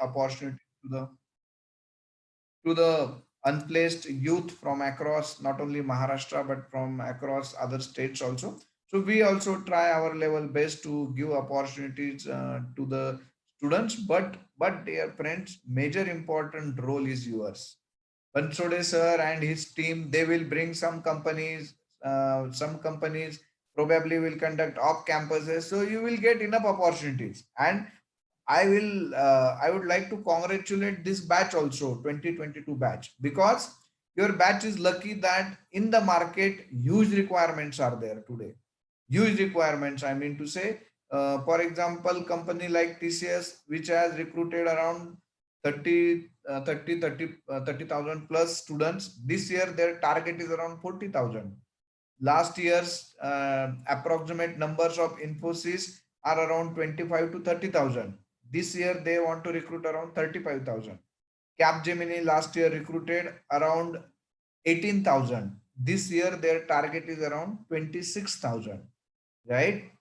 opportunity to the unplaced youth from across not only Maharashtra but from across other states also. So we also try our level best to give opportunities to the students. But dear friends, major important role is yours. Bansode sir and his team, they will bring some companies. Some companies probably will conduct off campuses, so you will get enough opportunities. And I would like to congratulate this batch also, 2022 batch, because your batch is lucky that in the market huge requirements are there today. Huge requirements, I mean to say. For example, company like TCS, which has recruited around 30,000 plus students. This year, their target is around 40,000. Last year's approximate numbers of Infosys are around 25 to 30,000. This year they want to recruit around 35,000. Capgemini last year recruited around 18,000. This year their target is around 26,000, right?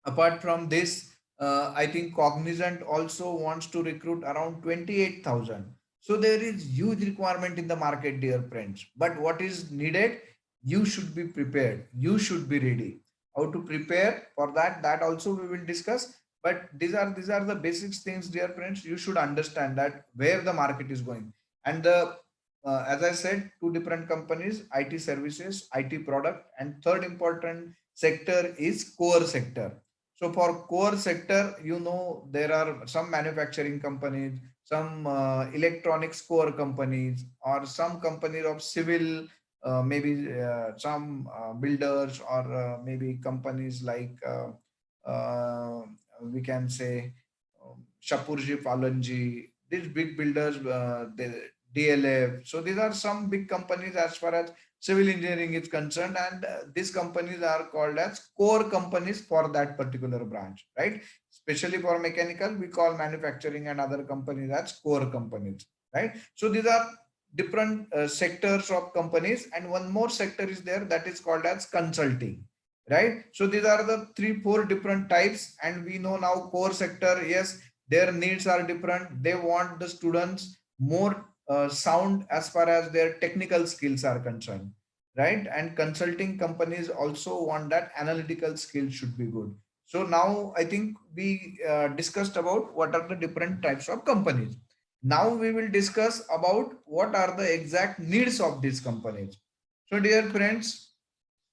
Apart from this, I think Cognizant also wants to recruit around 28,000. So there is huge requirement in the market, dear friends. But what is needed? You should be prepared. You should be ready. How to prepare for that? That also we will discuss. But these are the basic things, dear friends. You should understand that where the market is going. And the as I said, two different companies: IT services, IT product, and third important sector is core sector. So for core sector, there are some manufacturing companies, some electronics core companies, or some companies of civil, maybe some builders, or maybe companies like we can say Shapurji Palanji, these big builders, DLF. So these are some big companies as far as civil engineering is concerned, and these companies are called as core companies for that particular branch, right? Especially for mechanical, we call manufacturing and other companies as core companies, right? So these are different sectors of companies, and one more sector is there that is called as consulting, right? So these are the three four different types, and we know now core sector, yes, their needs are different. They want the students more sound as far as their technical skills are concerned, right? And consulting companies also want that analytical skills should be good. So now I think we discussed about what are the different types of companies. Now we will discuss about what are the exact needs of these companies. So dear friends,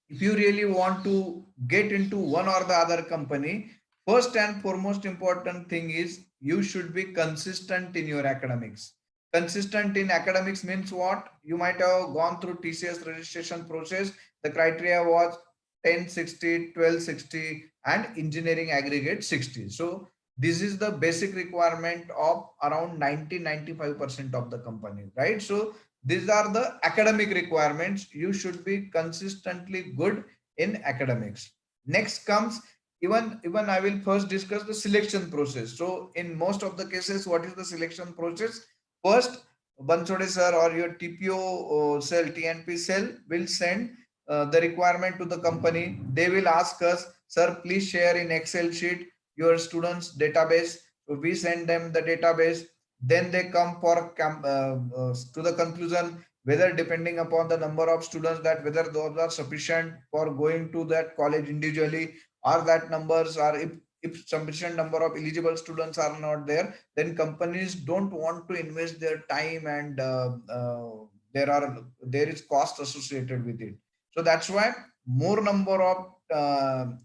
if you really want to get into one or the other company, first and foremost important thing is you should be consistent in your academics. Consistent in academics means what? You might have gone through TCS registration process. The criteria was 1060, 1260, and engineering aggregate 60. So this is the basic requirement of around 90-95% of the company, right? So these are the academic requirements. You should be consistently good in academics. Next comes, even I will first discuss the selection process. So in most of the cases, what is the selection process? First, Bansode sir or your TPO cell, TNP cell will send the requirement to the company. They will ask us, sir, please share in Excel sheet your students database. So we send them the database. Then they come for to the conclusion whether, depending upon the number of students, that whether those are sufficient for going to that college individually, or that numbers are, if sufficient number of eligible students are not there, then companies don't want to invest their time, and there is cost associated with it. So that's why more number of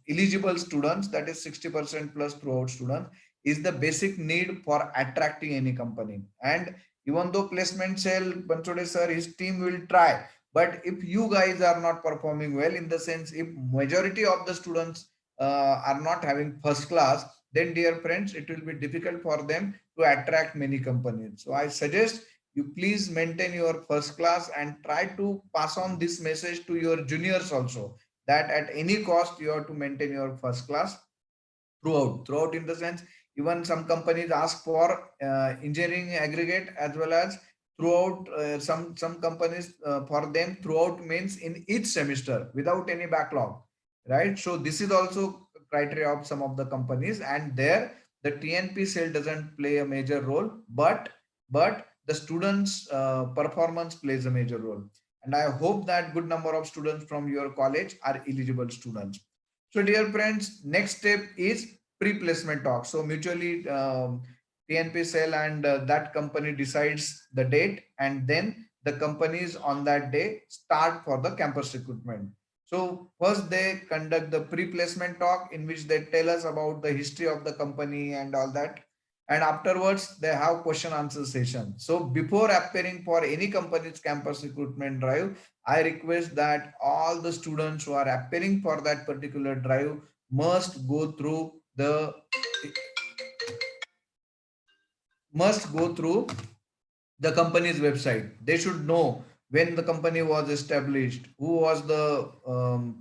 eligible students, that is 60% plus throughout students, is the basic need for attracting any company. And even though placement cell, Bansode sir, his team will try, but if you guys are not performing well, in the sense if majority of the students are not having first class, then dear friends, it will be difficult for them to attract many companies. So I suggest you please maintain your first class and try to pass on this message to your juniors also, that at any cost you have to maintain your first class throughout in the sense, even some companies ask for engineering aggregate as well as throughout. Some companies, for them, throughout means in each semester without any backlog, right? So this is also criteria of some of the companies, and there the TNP cell doesn't play a major role, but the students' performance plays a major role. And I hope that good number of students from your college are eligible students. So, dear friends, next step is pre-placement talk. So, mutually TNP cell and that company decides the date, and then the companies on that day start for the campus recruitment. So first they conduct the pre-placement talk in which they tell us about the history of the company and all that. And afterwards they have question answer session. So before appearing for any company's campus recruitment drive, I request that all the students who are appearing for that particular drive must go through the must go through the company's website. They should know when the company was established, who was the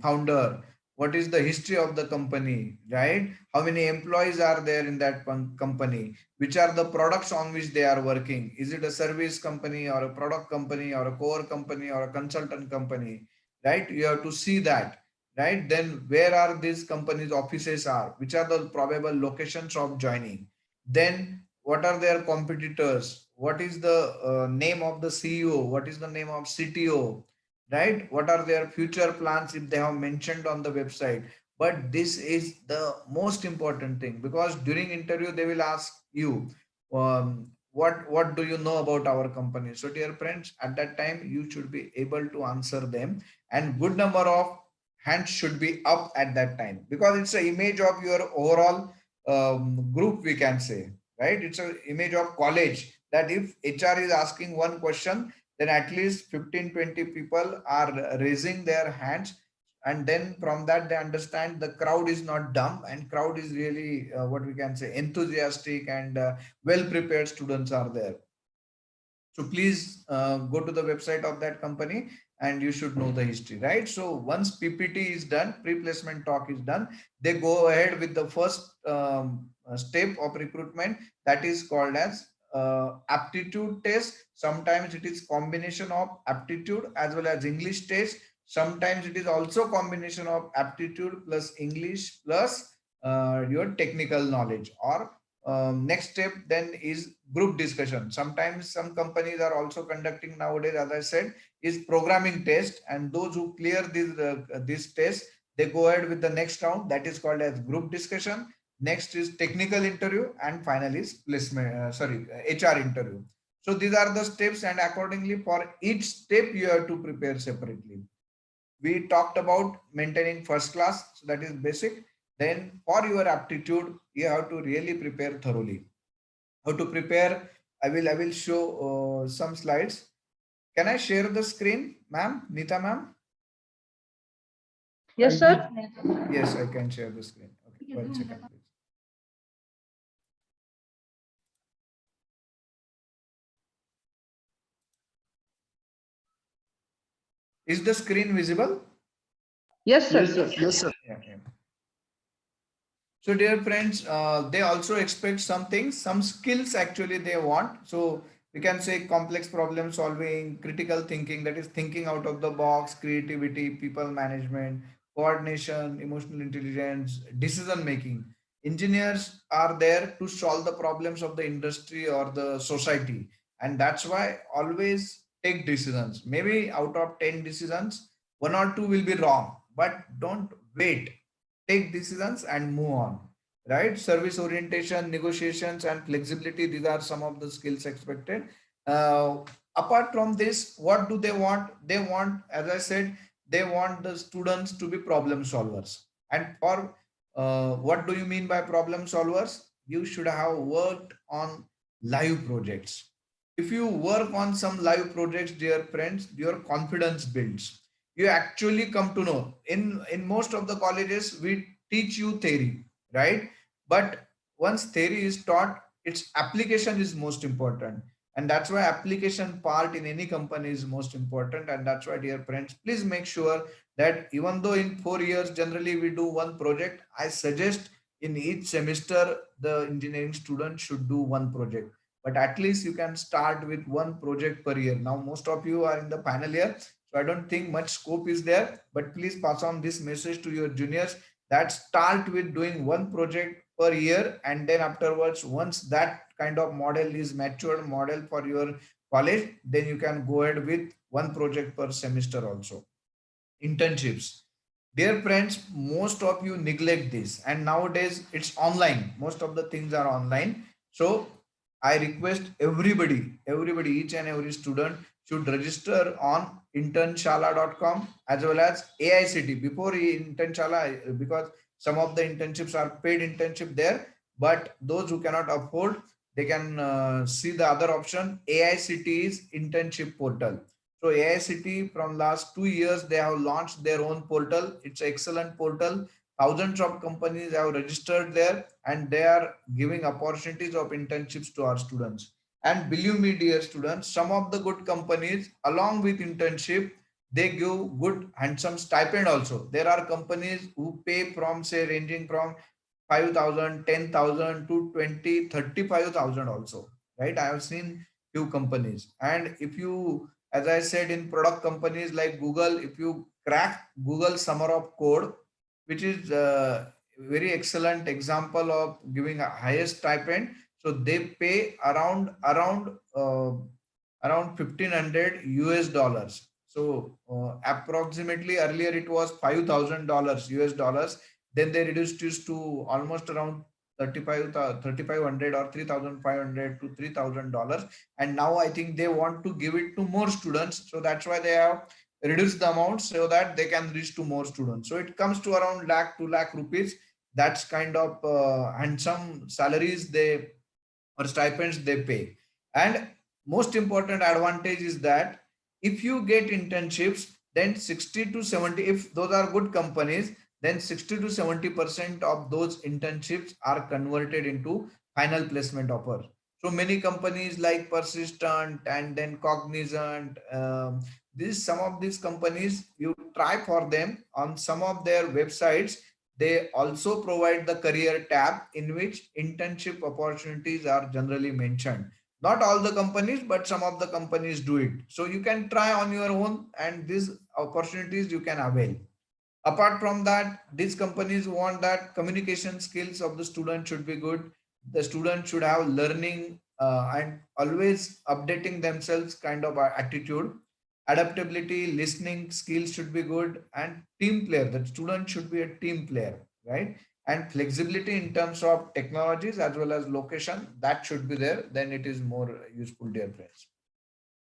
founder, what is the history of the company, right? How many employees are there in that company? Which are the products on which they are working? Is it a service company or a product company or a core company or a consultant company, right? You have to see that, right? Then where are these companies' offices are? Which are the probable locations of joining? Then what are their competitors, what is the name of the CEO, what is the name of CTO, right? What are their future plans if they have mentioned on the website. But this is the most important thing, because during interview they will ask you what do you know about our company. So dear friends, at that time you should be able to answer them, and good number of hands should be up at that time, because it's an image of your overall group, we can say, right? It's an image of college, that if HR is asking one question, then at least 15-20 people are raising their hands. And then from that they understand the crowd is not dumb, and crowd is really what we can say enthusiastic, and well prepared students are there. So please go to the website of that company, and you should know the history, right? So once PPT is done, pre-placement talk is done, they go ahead with the first step of recruitment, that is called as aptitude test. Sometimes it is combination of aptitude as well as English test. Sometimes it is also combination of aptitude plus English plus your technical knowledge. Or next step then is group discussion. Sometimes some companies are also conducting nowadays, as I said, is programming test, and those who clear this test, they go ahead with the next round, that is called as group discussion. Next is technical interview, and final is placement HR interview. So these are the steps, and accordingly for each step you have to prepare separately. We talked about maintaining first class, so that is basic. Then for your aptitude you have to really prepare thoroughly. How to prepare, I will show some slides. Can I share the screen, ma'am, Nita ma'am? Yes, sir. Yes, I can share the screen. Okay, 1 second please. Is the screen visible? Yes, sir. Yes, sir. Yeah, yeah. So dear friends, they also expect some things, some skills actually they want. So we can say complex problem solving, critical thinking, that is thinking out of the box, creativity, people management, coordination, emotional intelligence, decision making. Engineers are there to solve the problems of the industry or the society. And that's why always take decisions. Maybe out of 10 decisions, one or two will be wrong, but don't wait, take decisions and move on, right? Service orientation, negotiations and flexibility, these are some of the skills expected. uh, Apart from this, what do they want? They want, as I said, they want the students to be problem solvers. And for what do you mean by problem solvers? You should have worked on live projects. If you work on some live projects, dear friends, your confidence builds. You actually come to know, in most of the colleges we teach you theory, right? But once theory is taught, its application is most important. And that's why application part in any company is most important. And that's why, dear friends, please make sure that even though in 4 years generally we do one project, I suggest in each semester the engineering student should do one project. But at least you can start with one project per year. Now most of you are in the final year, so I don't think much scope is there, but please pass on this message to your juniors, that start with doing one project per year, and then afterwards, once that kind of model is matured model for your college, then you can go ahead with one project per semester also. Internships, dear friends, most of you neglect this, and nowadays it's online, most of the things are online. So I request everybody, each and every student should register on internshala.com as well as AICT before internshala, because some of the internships are paid internship there, but those who cannot afford, they can see the other option. AICT is internship portal. So AICT from last 2 years, they have launched their own portal. It's an excellent portal. Thousands of companies have registered there, and they are giving opportunities of internships to our students. And believe me, dear students, some of the good companies, along with internship, they give good handsome stipend also. There are companies who pay from, say, ranging from 5,000, 10,000 to 20, 35,000 also. Right? I have seen few companies. And if you, as I said, in product companies like Google, if you crack Google summer of code, which is a very excellent example of giving a highest stipend. So they pay around 1,500 US dollars. So approximately earlier it was $5,000 US dollars. Then they reduced it to almost around 3,500 or 3,500 to $3,000. And now I think they want to give it to more students. So that's why they have reduced the amount so that they can reach to more students. So it comes to around lakh, 2 lakh rupees. That's kind of handsome salaries they, or stipends they pay. And most important advantage is that if you get internships, then 60 to 70, if those are good companies, then 60 to 70% of those internships are converted into final placement offer. So many companies like Persistent and then Cognizant, this some of these companies, you try for them on some of their websites. They also provide the career tab in which internship opportunities are generally mentioned. Not all the companies, but some of the companies do it. So you can try on your own, and these opportunities you can avail. Apart from that, these companies want that communication skills of the student should be good. The student should have learning and always updating themselves kind of attitude. Adaptability, listening skills should be good, and team player. The student should be a team player, right? And flexibility in terms of technologies as well as location, that should be there. Then it is more useful, dear friends.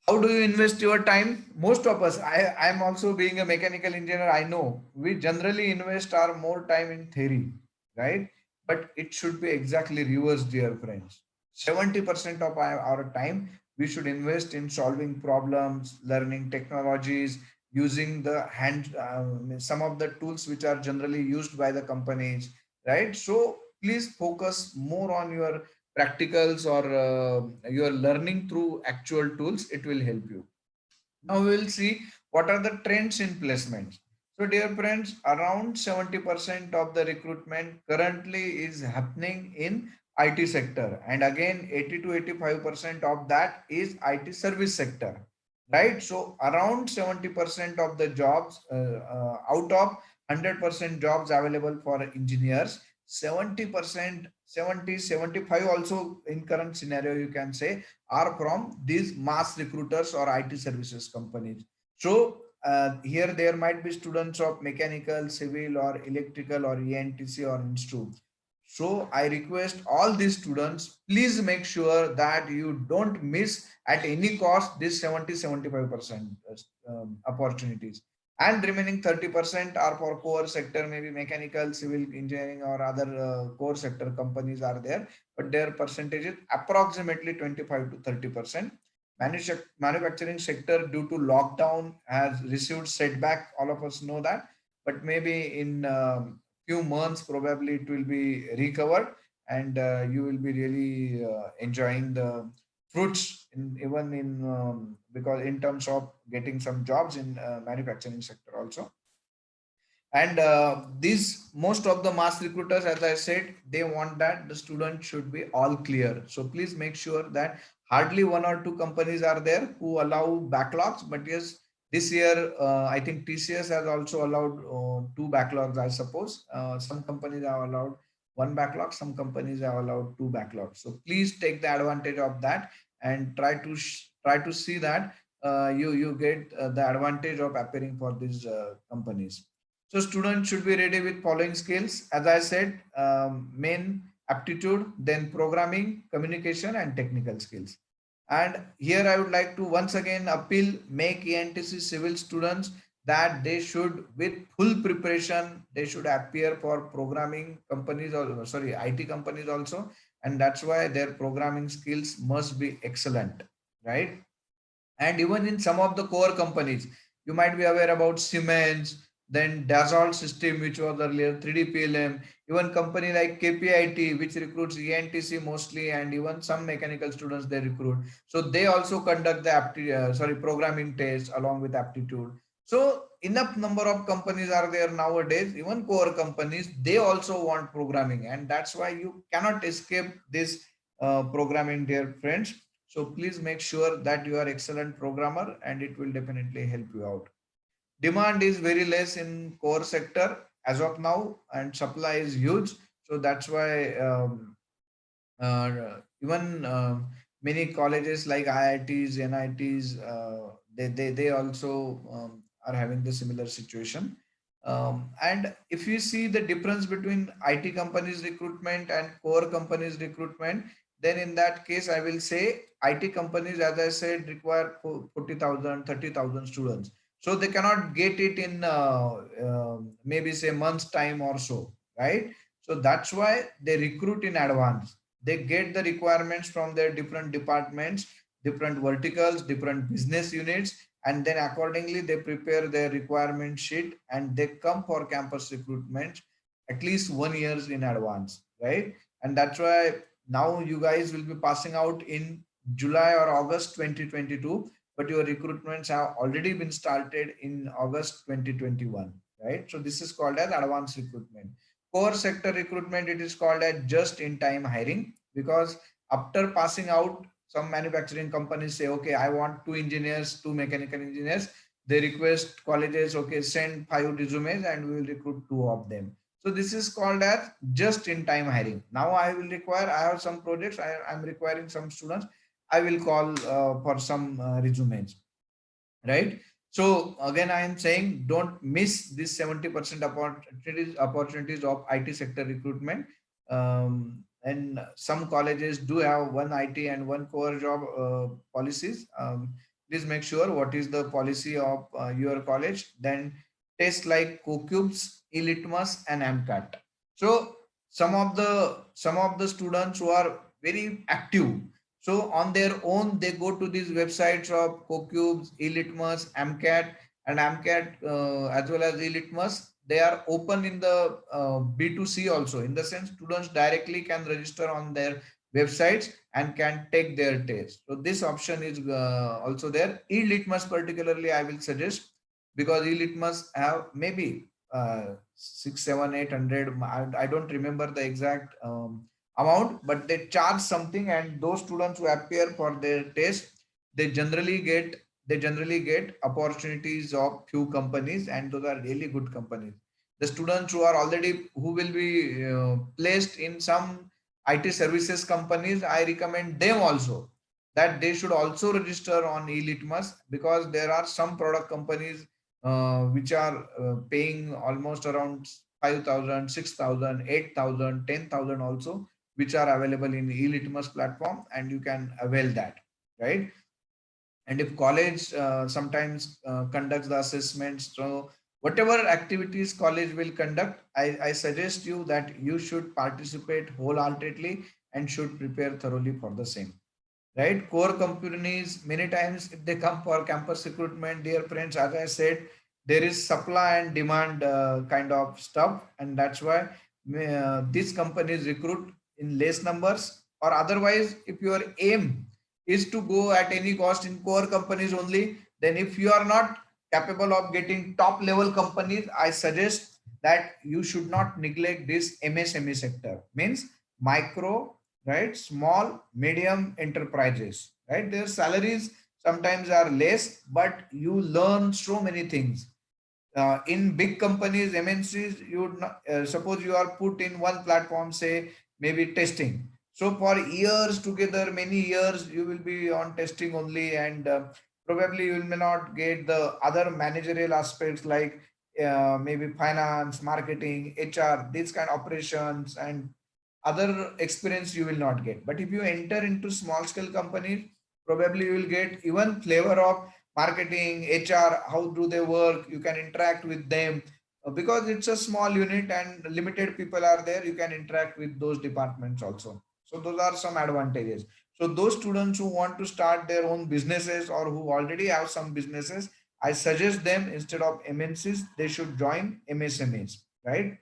How do you invest your time? Most of us, I'm also being a mechanical engineer, I know we generally invest our more time in theory, right? But it should be exactly reverse, dear friends. 70% of our time we should invest in solving problems, learning technologies, using the hand, some of the tools which are generally used by the companies, right? So please focus more on your practicals, or you are learning through actual tools. It will help you. Now we will see what are the trends in placements. So dear friends, around 70% of the recruitment currently is happening in IT sector, and again 80 to 85% of that is IT service sector, right? So around 70% of the jobs, out of 100% jobs available for engineers, 70%, 70, 75 also in current scenario you can say, are from these mass recruiters or IT services companies. So here there might be students of mechanical, civil, or electrical, or ENTC, or Instru. So I request all these students, please make sure that you don't miss at any cost this 70-75% opportunities. And remaining 30% are for core sector, maybe mechanical, civil engineering, or other core sector companies are there, but their percentage is approximately 25 to 30%. Manufacturing sector, due to lockdown, has received setback. All of us know that, but maybe in few months probably it will be recovered, and you will be really enjoying the fruits in, even in because in terms of getting some jobs in manufacturing sector also. And these most of the mass recruiters, as I said, they want that the student should be all clear. So please make sure that hardly one or two companies are there who allow backlogs. But yes, this year I think TCS has also allowed two backlogs, I suppose. Some companies have allowed one backlog, some companies are allowed two backlogs. So please take the advantage of that and try to see that you get the advantage of appearing for these companies. So students should be ready with following skills. As I said, main aptitude, then programming, communication, and technical skills. And here I would like to once again appeal, make ENTC civil students that they should, with full preparation, they should appear for programming companies or sorry, IT companies also. And that's why their programming skills must be excellent, right? And even in some of the core companies, you might be aware about Siemens, then Dassault System, which was earlier 3D PLM, even company like KPIT, which recruits ENTC mostly, and even some mechanical students they recruit. So they also conduct the programming tests along with aptitude. So enough number of companies are there nowadays, even core companies, they also want programming, and that's why you cannot escape this programming, dear friends. So please make sure that you are excellent programmer and it will definitely help you out. Demand is very less in core sector as of now and supply is huge. So that's why even many colleges like IITs, NITs, they also are having the similar situation. And if you see the difference between IT companies recruitment and core companies recruitment, then in that case, I will say IT companies, as I said, require 40,000, 30,000 students. So they cannot get it in maybe say month's time or so, right? So that's why they recruit in advance. They get the requirements from their different departments, different verticals, different business units, and then accordingly they prepare their requirement sheet and they come for campus recruitment at least 1 year in advance, right? And that's why now you guys will be passing out in July or August 2022, but your recruitments have already been started in August 2021, right? So this is called as advanced recruitment. Core sector recruitment, it is called as just in time hiring, because after passing out, some manufacturing companies say, okay, I want two engineers, two mechanical engineers. They request colleges, okay, send 5 resumes and we will recruit two of them. So this is called as just in time hiring. Now I will require, I have some projects, I'm requiring some students, I will call for some resumes, right? So again, I am saying don't miss this 70% opportunities of IT sector recruitment. And some colleges do have one IT and one core job policies. Please make sure what is the policy of your college. Then tests like CoCubes, eLitmus, and MCAT. So some of the students who are very active, so on their own, they go to these websites of CoCubes, eLitmus, AMCAT, and AMCAT as well as eLitmus. They are open in the B2C also. In the sense, students directly can register on their websites and can take their test. So this option is also there. eLitmus particularly, I will suggest, because eLitmus have maybe 6, 7, 800. I don't remember the exact amount, but they charge something, and those students who appear for their test, they generally get opportunities of few companies, and those are really good companies. The students who are already, who will be placed in some IT services companies, I recommend them also that they should also register on eLitmus, because there are some product companies which are paying almost around 5,000, 6,000, 8,000, 10,000 also, which are available in e-litmus platform, and you can avail that, right? And if college sometimes conducts the assessments, so whatever activities college will conduct, I suggest you that you should participate wholeheartedly and should prepare thoroughly for the same, right? Core companies, many times if they come for campus recruitment, dear friends, as I said, there is supply and demand kind of stuff, and that's why these companies recruit in less numbers. Or otherwise, if your aim is to go at any cost in core companies only, then if you are not capable of getting top level companies, I suggest that you should not neglect this MSME sector, means micro, right, small medium enterprises, right? Their salaries sometimes are less, but you learn so many things. In big companies, MNCs, you would not, suppose you are put in one platform, say maybe testing. So for years together, many years, you will be on testing only, and probably you may not get the other managerial aspects like maybe finance, marketing, HR, these kind of operations, and other experience you will not get. But if you enter into small scale companies, probably you will get even flavor of marketing, HR, how do they work, you can interact with them. Because it's a small unit and limited people are there, you can interact with those departments also. So those are some advantages. So those students who want to start their own businesses or who already have some businesses, I suggest them, instead of MNCs, they should join MSMEs, right?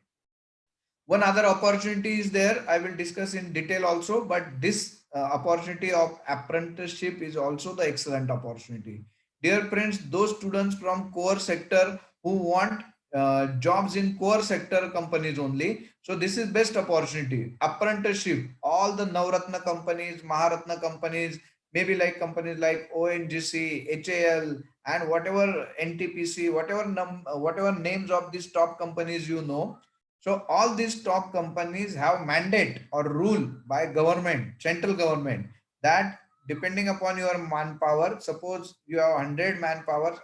One other opportunity is there, I will discuss in detail also, but this opportunity of apprenticeship is also the excellent opportunity. Dear friends, those students from core sector who want jobs in core sector companies only, so this is best opportunity. Apprenticeship, all the Navratna companies, Maharatna companies, maybe like companies like ONGC, HAL, and whatever NTPC, whatever names of these top companies you know. So all these top companies have mandate or rule by government, central government, that depending upon your manpower, suppose you have 100 manpower,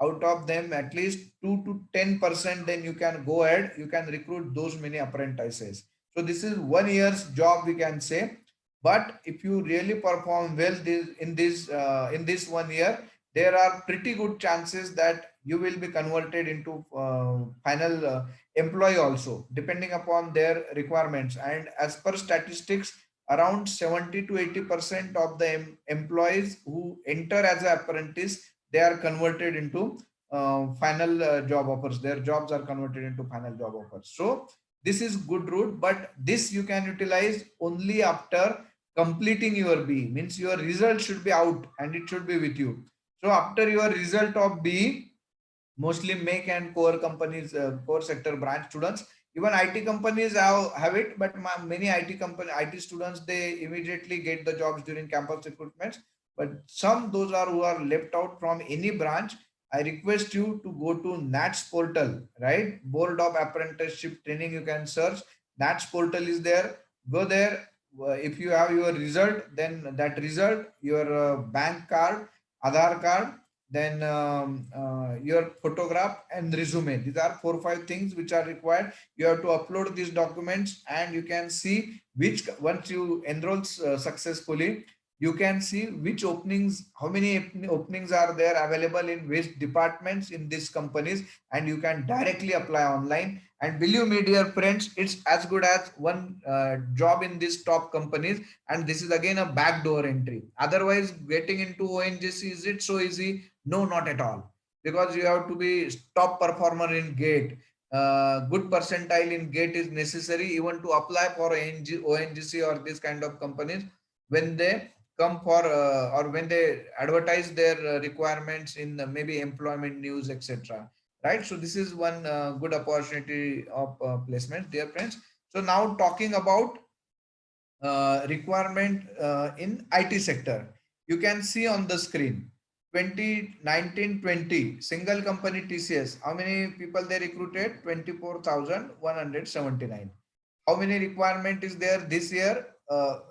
out of them at least 2 to 10%, then you can go ahead, you can recruit those many apprentices. So this is 1 year's job, we can say. But if you really perform well in this 1 year, there are pretty good chances that you will be converted into final employee also, depending upon their requirements. And as per statistics, around 70 to 80% of the employees who enter as an apprentice, they are converted into final job offers. Their jobs are converted into final job offers. So this is good route, but this you can utilize only after completing your B. Means your result should be out and it should be with you. So after your result of B, mostly make and core companies, core sector branch students, even IT companies have it, but many IT students, they immediately get the jobs during campus recruitments. But some, those are who are left out from any branch, I request you to go to NATS portal, right? Board of Apprenticeship Training, you can search. NATS portal is there. Go there. If you have your result, then that result, your bank card, Aadhaar card, then your photograph and resume. These are 4 5 things which are required. You have to upload these documents, and you can see which, once you enroll successfully, you can see which openings, how many openings are there available in which departments in these companies, and you can directly apply online. And believe me, dear friends, it's as good as one job in these top companies. And this is again a backdoor entry. Otherwise, getting into ONGC, is it so easy? No, not at all. Because you have to be top performer in GATE. Good percentile in GATE is necessary even to apply for ONGC or this kind of companies, when they come for or when they advertise their requirements in maybe employment news, etc. Right? So this is one good opportunity of placement, dear friends. So now talking about requirement in IT sector. You can see on the screen 2019-20 single company TCS. How many people they recruited? 24,179. How many requirement is there this year?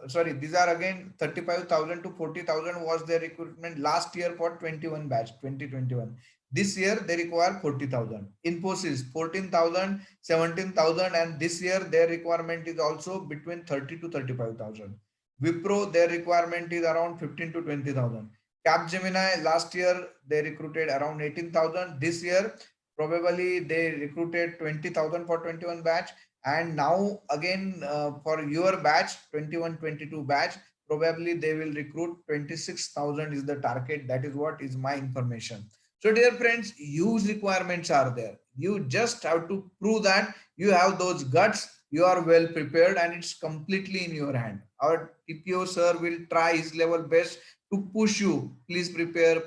Sorry, these are again 35,000 to 40,000 was their recruitment last year for 21 batch 2021. This year they require 40,000. Infosys 14,000, 17,000, and this year their requirement is also between 30 to 35,000. Wipro, their requirement is around 15 to 20,000. Capgemini, last year they recruited around 18,000. This year probably they recruited 20,000 for 21 batch. And now again for your batch 21-22 batch, probably they will recruit 26,000 is the target. That is what is my information. So dear friends, huge requirements are there. You just have to prove that you have those guts, you are well prepared, and it's completely in your hand. Our TPO sir will try his level best to push you. Please prepare,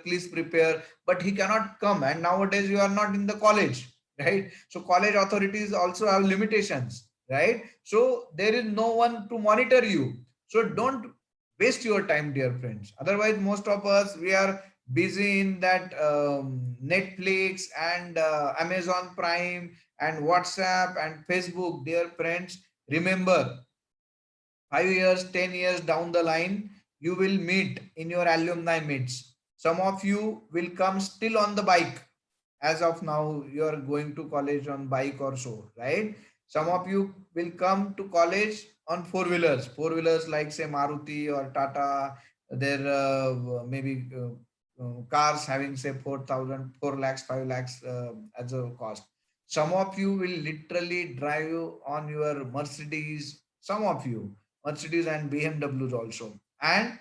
but he cannot come. And nowadays you are not in the college, right? So college authorities also have limitations, right? So there is no one to monitor you. So don't waste your time, dear friends. Otherwise, most of us, we are busy in that Netflix and Amazon Prime and WhatsApp and Facebook. Dear friends, remember, 5 years, 10 years down the line, you will meet in your alumni meets. Some of you will come still on the bike. As of now, you are going to college on bike or so, right? Some of you will come to college on four wheelers like say Maruti or Tata. There maybe cars having say 4,000, 4 lakhs, 5 lakhs as a cost. Some of you will literally drive on your Mercedes. Some of you Mercedes and BMWs also. And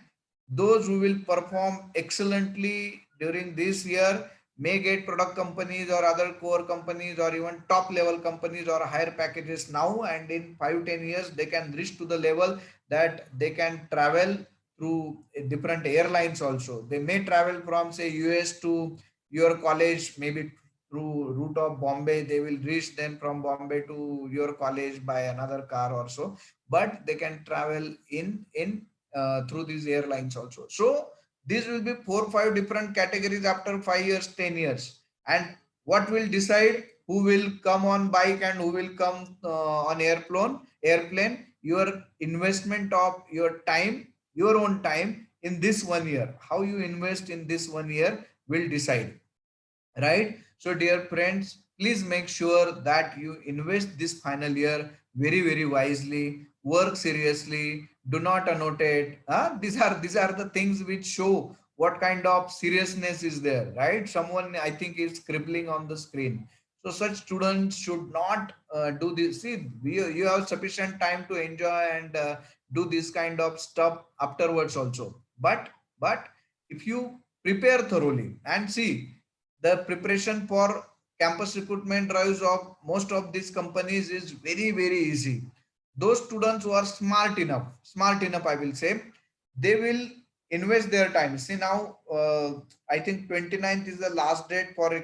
those who will perform excellently during this year may get product companies or other core companies or even top level companies or higher packages now, and in 5-10 years they can reach to the level that they can travel through different airlines also. They may travel from say US to your college, maybe through route of Bombay. They will reach then from Bombay to your college by another car or so, but they can travel in through these airlines also. So these will be 4 5 different categories after 5 years, 10 years. And what will decide who will come on bike and who will come on airplane? Your investment of your time, your own time in this 1 year. How you invest in this 1 year will decide, right? So dear friends, please make sure that you invest this final year very wisely, work seriously, do not annotate. These are the things which show what kind of seriousness is there, right? Someone I think is scribbling on the screen. So such students should not do this. See, you have sufficient time to enjoy and do this kind of stuff afterwards also. But if you prepare thoroughly and see, the preparation for campus recruitment drives of most of these companies is very easy. Those students who are smart enough I will say, they will invest their time. See now, I think 29th is the last date for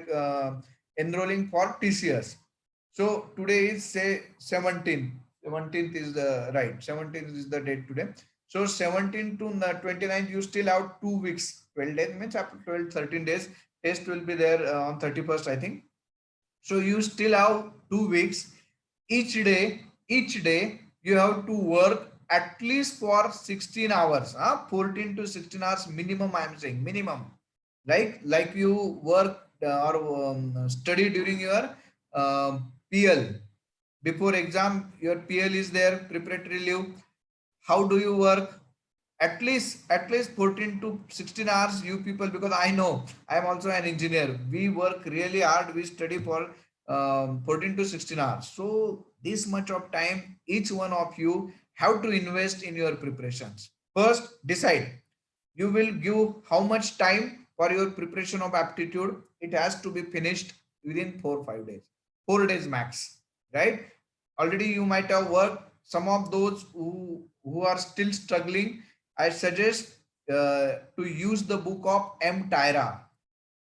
enrolling for TCS. So today is say 17th. 17th is the right. 17th is the date today. So 17 to 29th, you still have 2 weeks. 12 days means after 12, 13 days. Test will be there on 31st, I think. So you still have 2 weeks. Each day you have to work at least for 16 hours. 14 to 16 hours minimum, I am saying minimum. Like you work or study during your PL. Before exam, your PL is there, preparatory leave. How do you work? At least 14 to 16 hours, you people, because I know I am also an engineer. We work really hard. We study for 14 to 16 hours. So this much of time each one of you have to invest in your preparations. First, decide you will give how much time for your preparation of aptitude. It has to be finished within 4 5 days, 4 days max, right? Already you might have worked. Some of those who are still struggling, I suggest to use the book of M Tyra,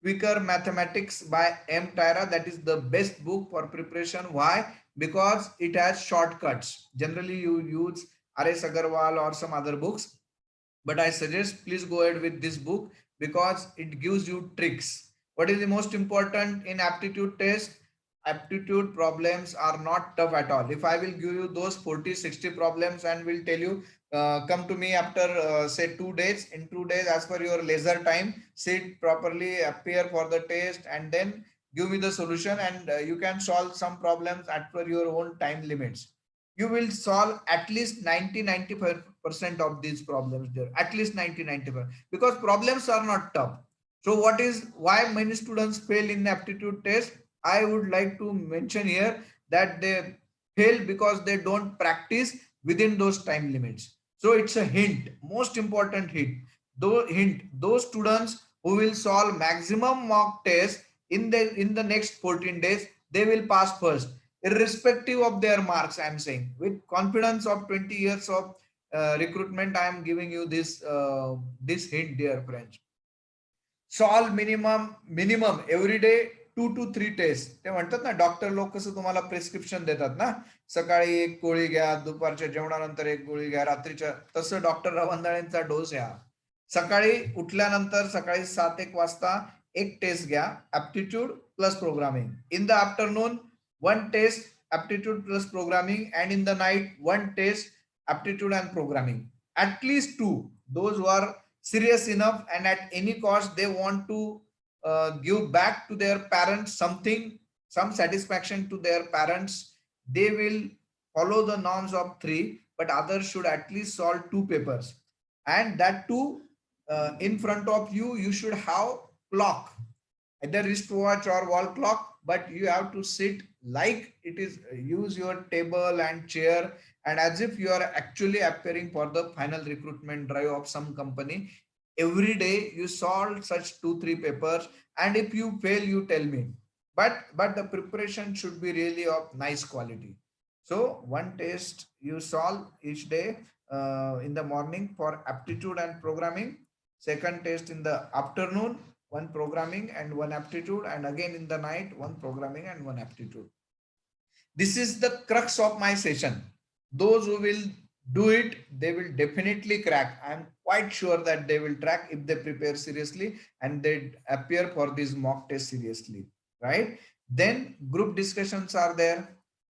Quicker Mathematics by M Tyra. That is the best book for preparation. Why? Because it has shortcuts. Generally you use RS Agarwal or some other books, but I suggest please go ahead with this book because it gives you tricks. What is the most important in aptitude test? Aptitude problems are not tough at all. If I will give you those 40 60 problems and will tell you, come to me after say 2 days, in 2 days as per your leisure time, sit properly, appear for the test, and then give me the solution, and you can solve some problems as per your own time limits. You will solve at least 90 95% of these problems there, at least 90 95, because problems are not tough. So what is why many students fail in aptitude test? I would like to mention here that they fail because they don't practice within those time limits. So it's a hint, most important hint, those students who will solve maximum mock test in the next 14 days, they will pass first, irrespective of their marks. I am saying with confidence of 20 years of recruitment, I am giving you this hint, dear friends. Solve minimum every day 2 to 3 test. ते म्हणतात ना, doctor लोक कसं तुम्हाला prescription देतात ना, सकाळी एक गोळी घ्या, दुपारच्या जेवणानंतर एक गोळी घ्या, रात्रीच्या, तसं डॉक्टर रवंदाळेंचा डोस आहे. सकाळी उठल्यानंतर सकाळी 7-1 वाजता एक टेस्ट घ्या, aptitude plus programming. In the afternoon one test aptitude plus programming, and in the night one test aptitude and programming. At least two, those who are serious enough and at any cost they want to give back to their parents something, some satisfaction to their parents, they will follow the norms of 3, but others should at least solve 2 papers. And that too, in front of you you should have clock, either wristwatch or wall clock, but you have to sit like it is, use your table and chair, and as if you are actually appearing for the final recruitment drive of some company. Every day you solve such 2-3 papers, and if you fail you tell me, but the preparation should be really of nice quality. So one test you solve each day, in the morning for aptitude and programming, second test in the afternoon, one programming and one aptitude, and again in the night one programming and one aptitude. This is the crux of my session. Those who will do it, they will definitely crack. I am quite sure that they will crack if they prepare seriously and they appear for this mock test seriously, right? Then group discussions are there,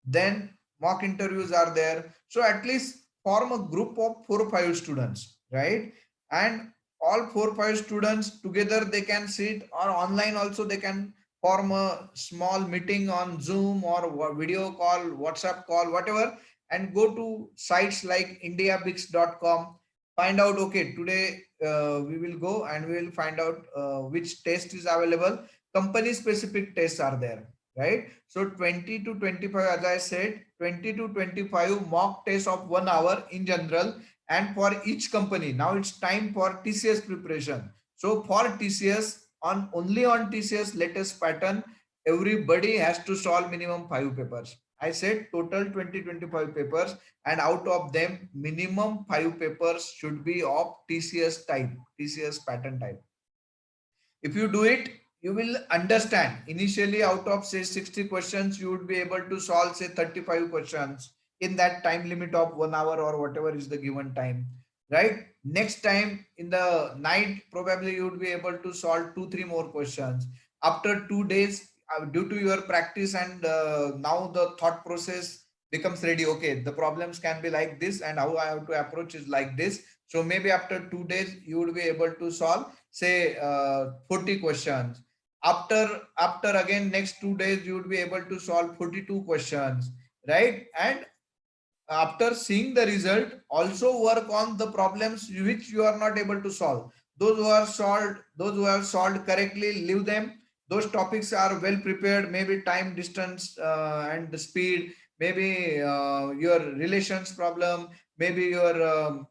then mock interviews are there. So at least form a group of 4 or 5 students, right? And all 4 or 5 students together, they can sit, or online also they can form a small meeting on Zoom or video call, WhatsApp call, whatever, and go to sites like indiabix.com, find out, okay, today we will go and we will find out which test is available. Company specific tests are there, right? So 20 to 25, as I said, 20 to 25 mock tests of 1 hour in general, and for each company. Now it's time for TCS preparation. So for TCS, on only on TCS latest pattern, everybody has to solve minimum 5 papers. I said total 20-25 papers, and out of them minimum 5 papers should be of TCS type, TCS pattern type. If you do it, you will understand. Initially, out of say 60 questions, you would be able to solve say 35 questions in that time limit of 1 hour or whatever is the given time, right? Next time in the night, probably you would be able to solve 2-3 more questions. After 2 days, due to your practice and now the thought process becomes ready. Okay, the problems can be like this, and how I have to approach is like this. So maybe after 2 days, you would be able to solve say 40 questions. After again next 2 days you would be able to solve 42 questions, right? And after seeing the result, also work on the problems which you are not able to solve. Those who are solved, those who have solved correctly, leave them. Those topics are well prepared, maybe time, distance, and the speed, maybe your relations problem, maybe your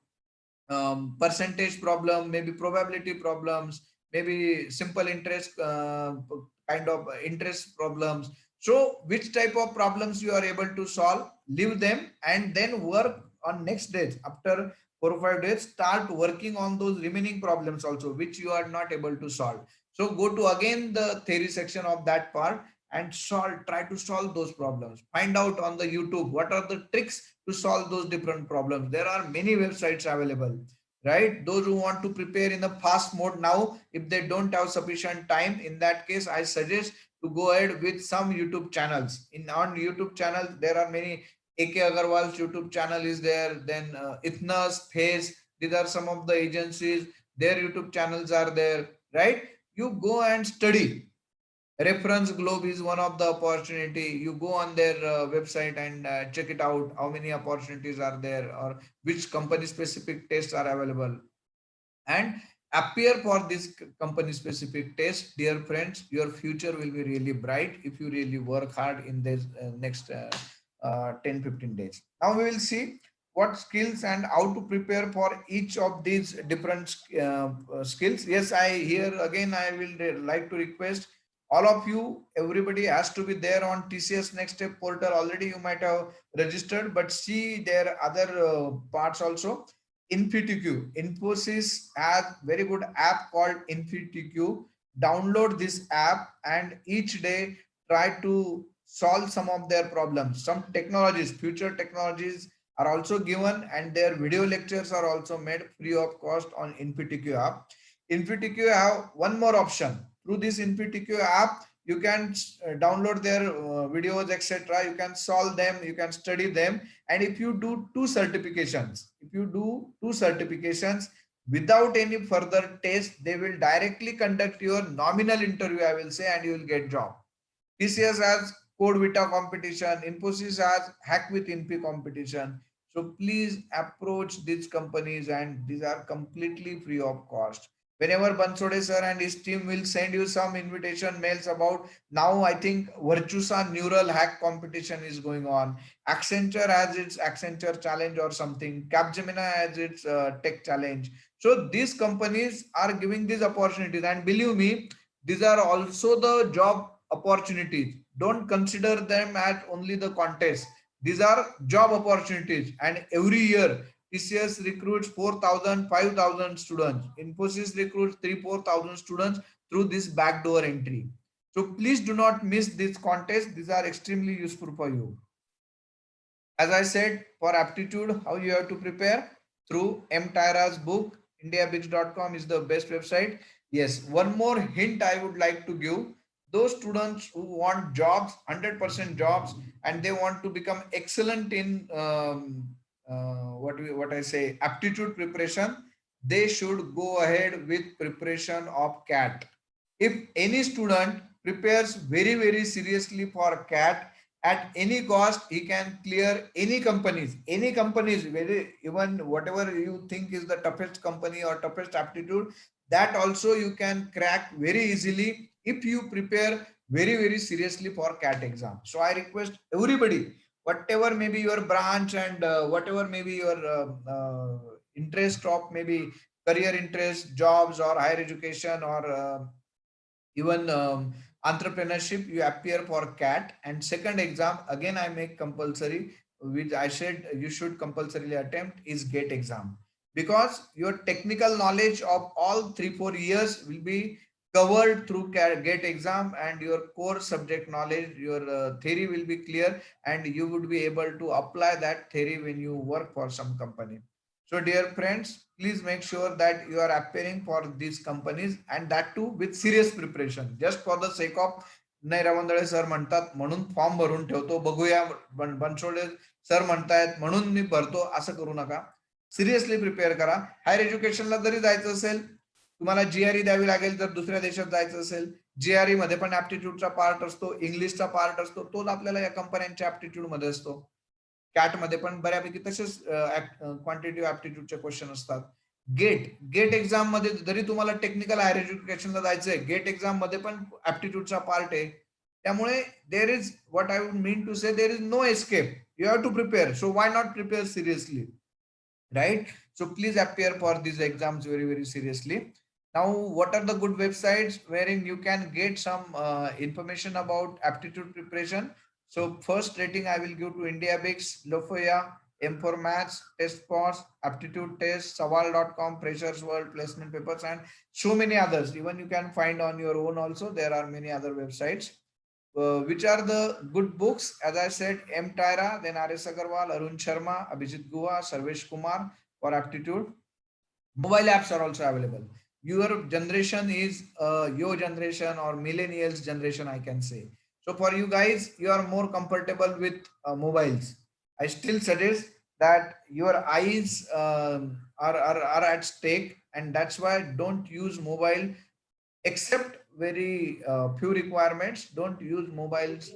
percentage problem, maybe probability problems, maybe simple interest, kind of interest problems. So which type of problems you are able to solve, leave them, and then work on next days. After 4 or 5 days, start working on those remaining problems also, which you are not able to solve. So go to again the theory section of that part and try to solve those problems. Find out on the YouTube what are the tricks to solve those different problems. There are many websites available, right? Those who want to prepare in the fast mode now, if they don't have sufficient time, in that case I suggest to go ahead with some YouTube channels. In on YouTube channels there are many. AK Agarwal's YouTube channel is there, then ITNA's Face, these are some of the agencies, their YouTube channels are there, right? You go and study. Reference Globe is one of the opportunity. You go on their website and check it out, how many opportunities are there or which company specific tests are available, and appear for this company specific test. Dear friends, your future will be really bright if you really work hard in this next 10-15 days. Now we will see what skills and how to prepare for each of these different skills. Yes, I here again I will like to request all of you, everybody has to be there on TCS Next Step portal. Already you might have registered, but see there other parts also. InfyTQ, Infosys has very good app called InfyTQ. Download this app and each day try to solve some of their problems. Some technologies, future technologies are also given, and their video lectures are also made free of cost on InPTQ app. InPTQ have one more option. Through this InPTQ app, you can download their videos, etc. You can solve them, you can study them, and if you do two certifications without any further test, they will directly conduct your nominal interview, I will say, and you will get job. TCS has Code Vita competition, Infosys has Hack with INP competition. So please approach these companies, and these are completely free of cost. Whenever Bansode sir and his team will send you some invitation mails about, now I think Virtusa Neural Hack competition is going on. Accenture has its Accenture challenge or something. Capgemini has its tech challenge. So these companies are giving these opportunities, and believe me, these are also the job opportunities. Don't consider them as only the contest. These are job opportunities, and every year TCS recruits 4,000, 5,000 students. Infosys recruits 3, 4,000 students through this backdoor entry. So please do not miss this contest. These are extremely useful for you. As I said, for aptitude, how you have to prepare through M. Tyra's book, indiabix.com is the best website. Yes, one more hint I would like to give. Those students who want jobs, 100% jobs, and they want to become excellent in what I say, aptitude preparation, they should go ahead with preparation of CAT. If any student prepares very seriously for CAT, at any cost he can clear any companies, very, even whatever you think is the toughest company or toughest aptitude, that also you can crack very easily if you prepare very seriously for CAT exam. So I request everybody, whatever may be your branch, and whatever may be your interest of, maybe career interest, jobs or higher education, or even entrepreneurship, you appear for CAT. And second exam again I make compulsory, which I said you should compulsorily attempt, is GATE exam, because your technical knowledge of all 3 4 years will be covered through GATE exam, and your core subject knowledge, your theory will be clear, and you would be able to apply that theory when you work for some company. So dear friends, please make sure that you are appearing for these companies, and that too with serious preparation. Just for the sake of, नाही Ravandale sir म्हणतात म्हणून form भरून ठेवतो, बघूया Bansode sir म्हणतायत म्हणून मी भरतो, असं करू नका. सिरियसली प्रिपेअर करा. हायर एज्युकेशनला जरी जायचं असेल, तुम्हाला जीआरई द्यावी लागेल. जर दुसऱ्या देशात जायचं असेल, जीआरई मध्ये पण ऍप्टिट्यूडचा पार्ट असतो, इंग्लिशचा पार्ट असतो, तोच आपल्याला या कंपन्यांच्या ऍप्टिट्यूड मध्ये असतो. कॅट मध्ये पण बऱ्यापैकी तसेच क्वांटिटेटिव्ह ऍप्टिट्यूडचे क्वेश्चन असतात. गेट एक्झाम मध्ये जरी तुम्हाला टेक्निकल हायर एज्युकेशनला जायचंय, गेट एक्झाम मध्ये पण ऍप्टिट्यूडचा पार्ट आहे. त्यामुळे there is, what I would mean to say, there is no escape. You have to prepare. So why not prepare seriously, right? So please appear for these exams very seriously. Now, what are the good websites wherein you can get some information about aptitude preparation? So first rating I will give to IndiaBix, Lofoya, M4 Maths, Test Sports, Aptitude Test, Saval.com, Freshers World, Placement Papers, and so many others. Even you can find on your own also. There are many other websites. Which are the good books? As I said, M. Tyra, then R.S. Agarwal, Arun Sharma, Abhijit Guha, Sarvesh Kumar for aptitude. Mobile apps are also available. Your generation is your generation or millennials generation, I can say. So for you guys, you are more comfortable with mobiles. I still suggest that your eyes are at stake, and that's why don't use mobile except very few requirements. Don't use mobiles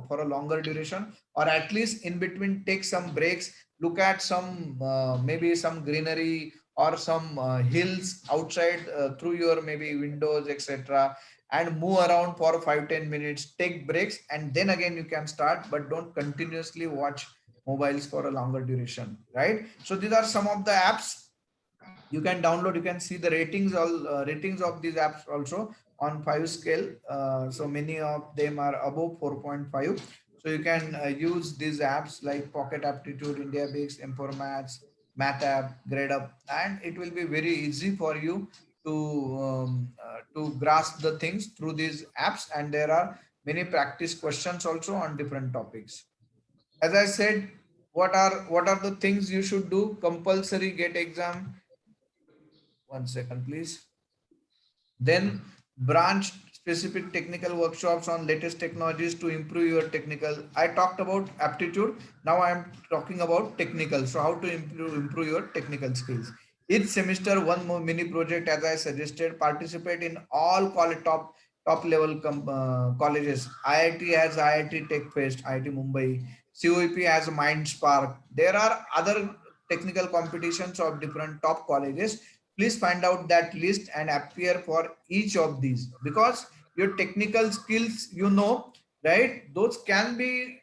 for a longer duration, or at least in between take some breaks, look at some maybe some greenery or some hills outside through your maybe windows, etc., and move around for 5 10 minutes, take breaks, and then again you can start, but don't continuously watch mobiles for a longer duration, right? So these are some of the apps you can download. You can see the ratings, all ratings of these apps also on 5 scale. So many of them are above 4.5. So you can use these apps like Pocket Aptitude, IndiaBix, M4 Maths, Math App, Grade Up, and it will be very easy for you to grasp the things through these apps. And there are many practice questions also on different topics. As I said, what are the things you should do? Compulsory get exam. 1 second, please. Then branch specific technical workshops on latest technologies to improve your technical. I talked about aptitude. Now I am talking about technical. So how to improve your technical skills. Each semester, one more mini project, as I suggested. Participate in all college top level colleges. IIT has IIT Tech Fest, IIT Mumbai. COEP has Mind Spark. There are other technical competitions of different top colleges. Please find out that list and appear for each of these, because your technical skills, right, those can be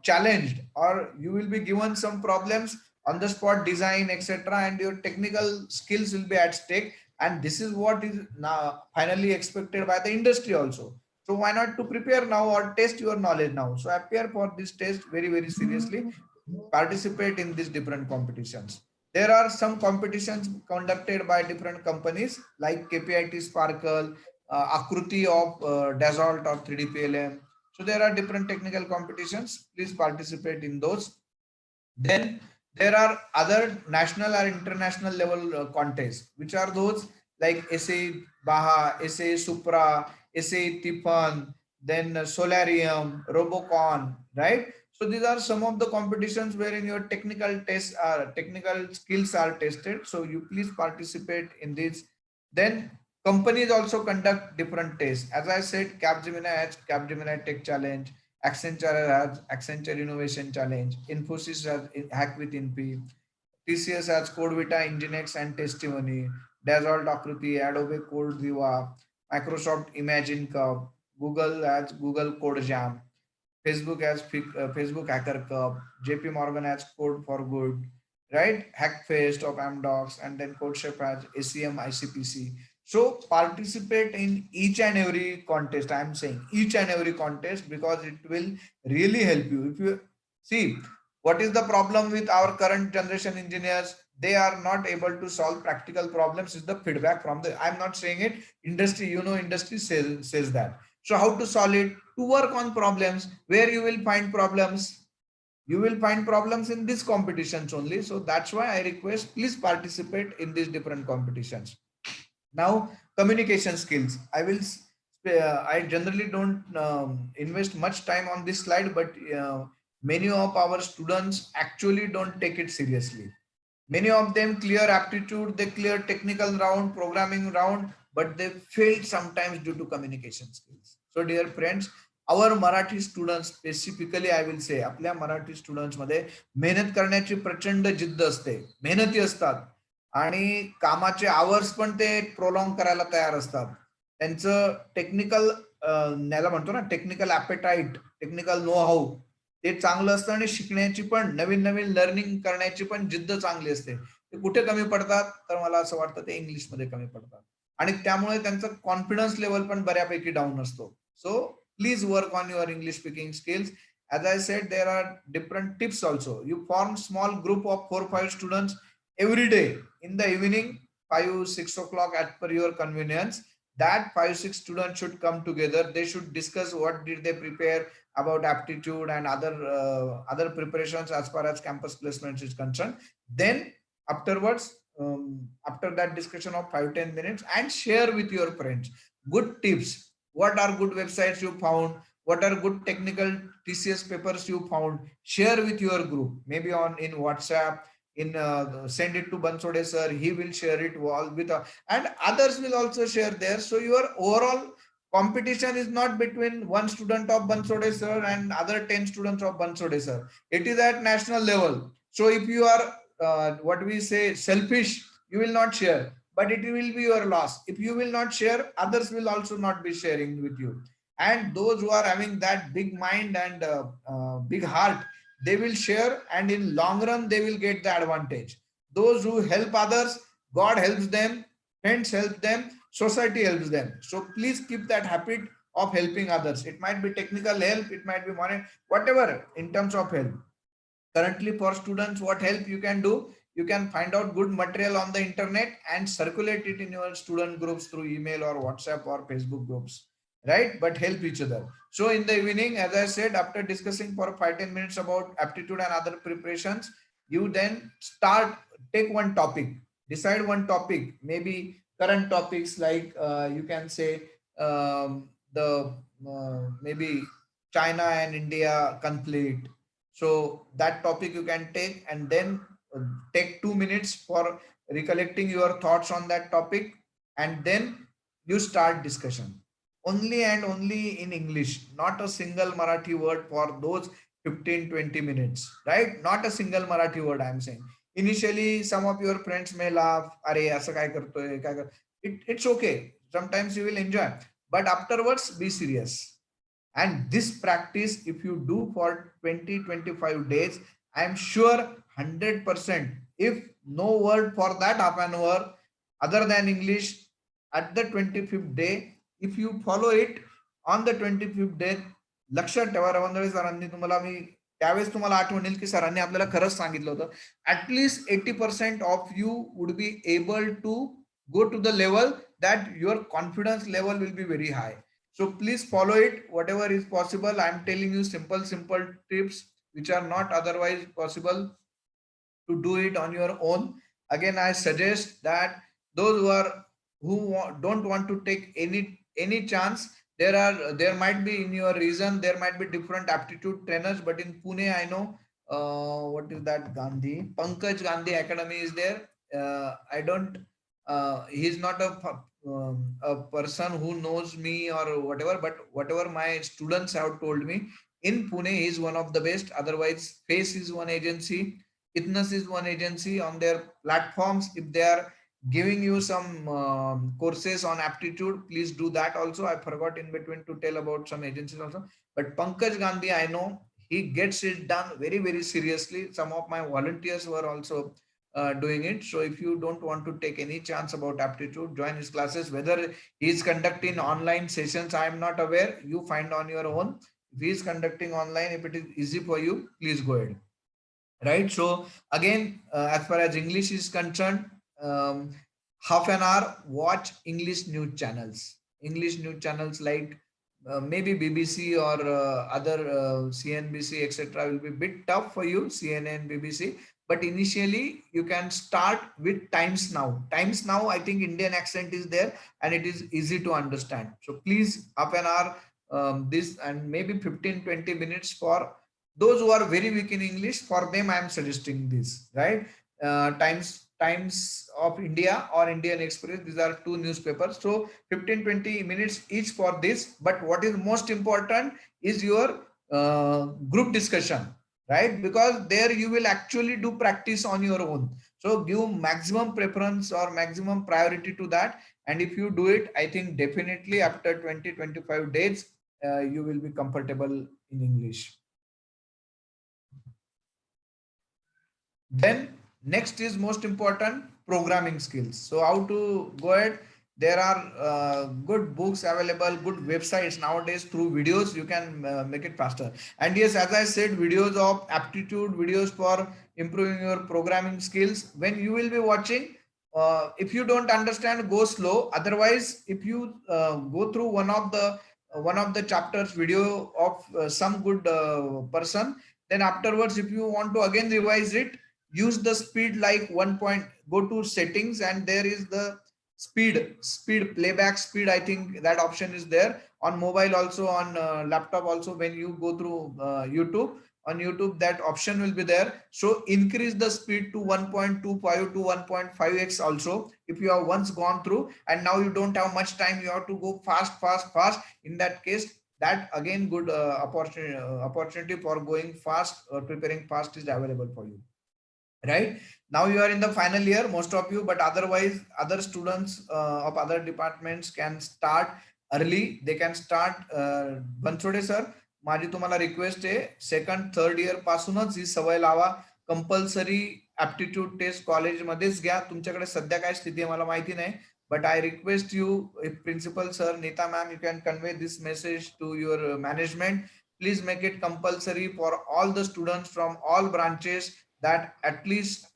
challenged, or you will be given some problems on the spot, design, etc., and your technical skills will be at stake, and this is what is now finally expected by the industry also. So why not to prepare now or test your knowledge now? So appear for this test very, very seriously. Participate in these different competitions. There are some competitions conducted by different companies like KPIT Sparkle, Akruti of Dassault or 3D PLM. So there are different technical competitions. Please participate in those. Then there are other national or international level contests, which are those like SA Baha, SA Supra, SA Tiffin, then Solarium, Robocon, right? So these are some of the competitions wherein your technical skills are tested. So you please participate in this. Then companies also conduct different tests. As I said, Capgemini has Capgemini Tech Challenge, Accenture has Accenture Innovation Challenge, Infosys has Hack with INPI, TCS has CodeVita, Nginx and Testimony, Dassault Akruti, Adobe Code Viva, Microsoft Imagine Cup, Google has Google Code Jam, Facebook has Facebook Hacker Cup, JP Morgan has Code for Good, right? Hackfest of Amdocs, and then CodeShip has ACM ICPC. So participate in each and every contest. I'm saying each and every contest, because it will really help you. If you see what is the problem with our current generation engineers, they are not able to solve practical problems. Is the feedback from the, I'm not saying it, industry, industry says that. So how to solve it? To work on problems. Where you will find problems? You will find problems in these competitions only. So that's why I request, please participate in these different competitions. Now, communication skills. I generally don't invest much time on this slide, but many of our students actually don't take it seriously. Many of them clear aptitude, they clear technical round, programming round, but they fail sometimes due to communication skills. So dear friends, our Marathi students specifically, I will say, आपल्या Marathi students मध्ये मेहनत करण्याची प्रचंड जिद्द असते, मेहनती असतात, आणि कामाचे आवर्स पण ते प्रोलॉंग करायला तयार असतात. त्यांचं टेक्निकल, याला म्हणतो ना, technical appetite, technical know how, ते चांगलं असतं, आणि शिकण्याची पण, नवीन नवीन लर्निंग करण्याची पण जिद्द चांगली असते. ते कुठे कमी पडतात? तर मला असं वाटतं ते इंग्लिशमध्ये कमी पडतात, आणि त्यामुळे त्यांचं कॉन्फिडन्स लेवल पण बऱ्यापैकी डाऊन असतो. So please work on your English speaking skills. As I said, there are different tips also. You form small group of 4-5 students every day in the evening, 5-6 o'clock, as per your convenience. That 5-6 students should come together. They should discuss what did they prepare about aptitude and other preparations as far as campus placements is concerned. Then afterwards, after that discussion of 5-10 minutes, and share with your friends good tips. What are good websites you found? What are good technical TCS papers you found? Share with your group, maybe on in WhatsApp, in send it to Bansode sir, he will share it all with and others will also share there. So your overall competition is not between one student of Bansode sir and other 10 students of Bansode sir. It is at national level. So if you are what we say selfish, you will not share, but it will be your loss. If you will not share, others will also not be sharing with you. And those who are having that big mind and big heart, they will share, and in long run they will get the advantage. Those who help others, God helps them, friends help them, society helps them. So please keep that habit of helping others. It might be technical help, it might be money, whatever in terms of help. Currently for students, what help you can do? You can find out good material on the internet and circulate it in your student groups through email or WhatsApp or Facebook groups. right? But help each other. So in the evening, as I said, after discussing for 5-10 minutes about aptitude and other preparations, you then start, take one topic, decide one topic, maybe current topics like you can say the maybe China and India conflict. So that topic you can take, and then uh, take 2 minutes for recollecting your thoughts on that topic, and then you start discussion only and only in English, not a single Marathi word for those 15-20 minutes, right? Not a single Marathi word, I'm saying. Initially, some of your friends may laugh, Are, asa kai kartoy, kai kar-" It's okay. Sometimes you will enjoy. But afterwards, be serious. And this practice, if you do for 20-25 days, I'm sure 100%, if no word for that half an hour other than English at the 25th day, if you follow it on the 25th day, लक्षात ठेवा रवंदळे सरांनी तुम्हाला मी त्यावेळेस तुम्हाला आठवण येईल की सरांनी आपल्याला खरंच सांगितलं होतं at least 80% of you would be able to go to the level that your confidence level will be very high. So please follow it whatever is possible. I'm telling you simple tips which are not otherwise possible to do it on your own. Again, I suggest that those don't want to take any chance. There might be in your region there might be different aptitude trainers, but in Pune I know what is that Gandhi Pankaj Gandhi Academy is there. I don't. He's not a person who knows me or whatever, but whatever my students have told me, in Pune he is one of the best. Otherwise, Face is one agency, Itness is one agency. On their platforms, if they are giving you some courses on aptitude, please do that also. I forgot in between to tell about some agencies also. But Pankaj Gandhi, I know he gets it done very seriously. Some of my volunteers were also doing it. So if you don't want to take any chance about aptitude, join his classes. Whether he is conducting online sessions, I am not aware. You find on your own. If he is conducting online, if it is easy for you, please go ahead. Right. So again, as far as English is concerned, half an hour watch English news channels. English news channels like maybe BBC or other CNBC, etc. will be a bit tough for you, CNN, BBC. But initially, you can start with Times Now. Times Now, I think Indian accent is there and it is easy to understand. So please, half an hour, this and maybe 15-20 minutes for those who are very weak in English. For them, I am suggesting this, right? Times of India or Indian Express, these are two newspapers. So 15-20 minutes each for this. But what is most important is your group discussion, right? Because there you will actually do practice on your own. So give maximum preference or maximum priority to that. And if you do it, I think definitely after 20-25 days, you will be comfortable in English. Then next is most important, programming skills. So how to go ahead? There are good books available, good websites nowadays. Through videos you can make it faster. And yes, as I said, videos of aptitude, videos for improving your programming skills. When you will be watching, if you don't understand, go slow. Otherwise, if you go through one of the chapters video of some good person, then afterwards if you want to again revise it, use the speed like 1 point, go to settings and there is the speed playback speed. I think that option is there on mobile also, on laptop also. When you go through YouTube, on YouTube that option will be there. So increase the speed to 1.25 to 1.5x also, if you have once gone through and now you don't have much time, you have to go fast. In that case, that again good opportunity for going fast or preparing fast is available for you. Right now you are in the final year, most of you, but otherwise other students of other departments can start early. They can start Banchode sir, माझी तुम्हाला request आहे, second third year पासूनच ही सवय लावा. Compulsory aptitude test कॉलेजमध्येच घ्या. तुमच्याकडे सध्या काय स्थिती आहे मला माहिती नाही, but I request you, if principal sir, Neeta ma'am, you can convey this message to your management. Please make it compulsory for all the students from all branches that at least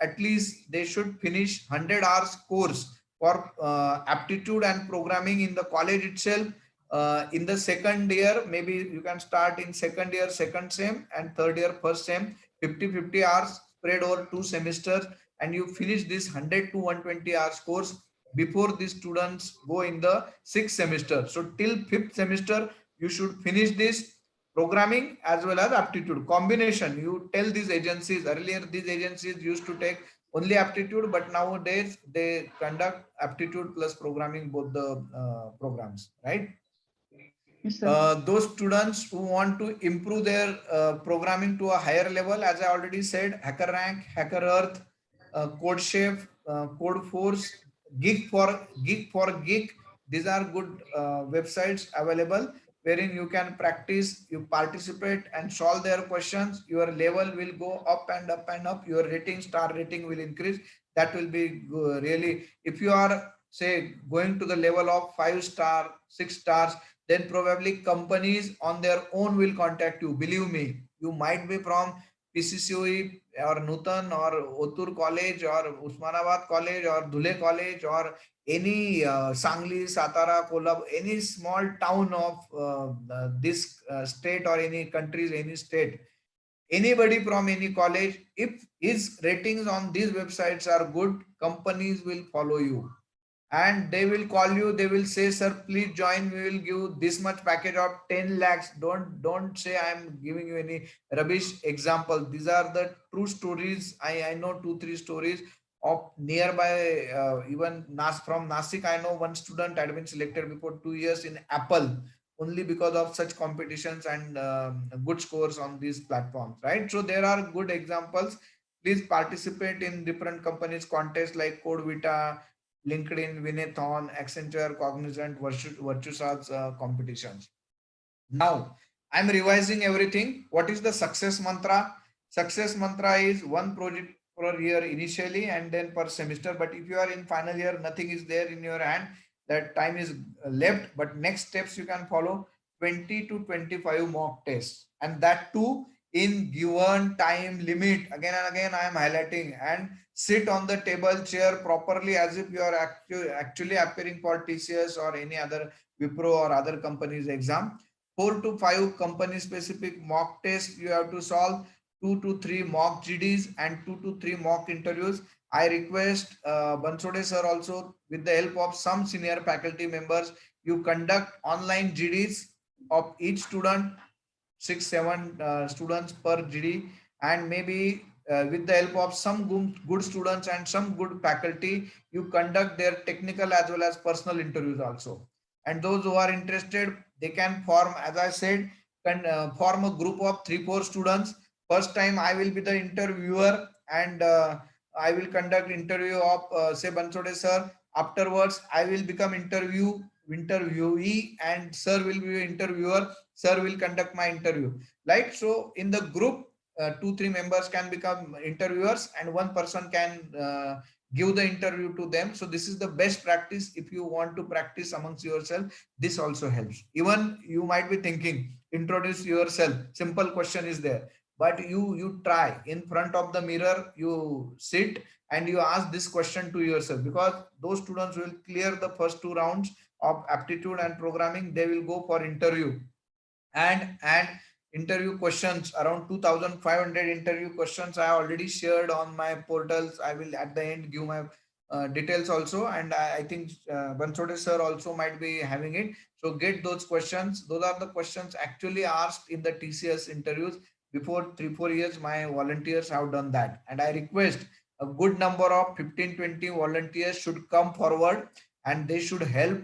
they should finish 100 hours course for aptitude and programming in the college itself. In the second year, maybe you can start in second year, second sem, and third year, first sem, 50-50 hours spread over 2 semesters, and you finish this 100 to 120 hours course before the students go in the sixth semester. So till fifth semester, you should finish this programming as well as aptitude combination. You tell these agencies, earlier these agencies used to take only aptitude, but nowadays they conduct aptitude plus programming, both the programs, right? Yes, sir. Those students who want to improve their programming to a higher level, as I already said, Hacker Rank, Hacker Earth, Code Chef, Code Force, Geek. These are good websites available wherein you can practice, you participate and solve their questions. Your level will go up and up and up. Your rating, star rating will increase. That will be really, if you are say going to the level of 5 star, 6 stars, then probably companies on their own will contact you. Believe me, you might be from PCCOE or Nutan or Otur College or Usmanabad College or Dhule College or any Sangli, Satara, Kolab, any small town of this state or any countries, any state. Anybody from any college, if his ratings on these websites are good, companies will follow you and they will call you. They will say, sir, please join, we will give this much package of 10 lakhs. Don't say I am giving you any rubbish example. These are the true stories. I know 2 3 stories of nearby, even from Nasik. I know one student had been selected before 2 years in Apple, only because of such competitions and good scores on these platforms, right? So there are good examples. Please participate in different companies contests like Code Vita, LinkedIn, Vinethon, Accenture, Cognizant, Virtusa's competitions. Now, I'm revising everything. What is the success mantra? Success mantra is one project per year initially and then per semester. But if you are in final year, nothing is there in your hand. That time is left. But next steps you can follow 20 to 25 mock tests. And that too in given time limit. Again and again, I am highlighting, and sit on the table chair properly as if you are actually appearing for TCS or any other Wipro or other companies exam. 4 to 5 company specific mock tests you have to solve, 2 to 3 mock GDs and 2 to 3 mock interviews. I request Bansode sir also, with the help of some senior faculty members, you conduct online GDs of each student, 6 7 students per GD, and maybe with the help of some good students and some good faculty, you conduct their technical as well as personal interviews also. And those who are interested, they can form, as I said, can form a group of 3 4 students. First time I will be the interviewer, and I will conduct interview of say Bansode sir. Afterwards, I will become interviewee, and sir will be interviewer. Sir will conduct my interview. Like so, in the group, 2 3 members can become interviewers, and one person can give the interview to them. So this is the best practice. If you want to practice amongst yourself, this also helps. Even you might be thinking, introduce yourself, simple question is there, but you try in front of the mirror, you sit and you ask this question to yourself, because those students will clear the first 2 rounds of aptitude and programming. They will go for interview, and interview questions, around 2500 interview questions I already shared on my portals. I will at the end give my details also, and I think Bansode sir also might be having it. So get those questions. Those are the questions actually asked in the TCS interviews. Before 3 4 years, my volunteers have done that, and I request a good number of 15 20 volunteers should come forward, and they should help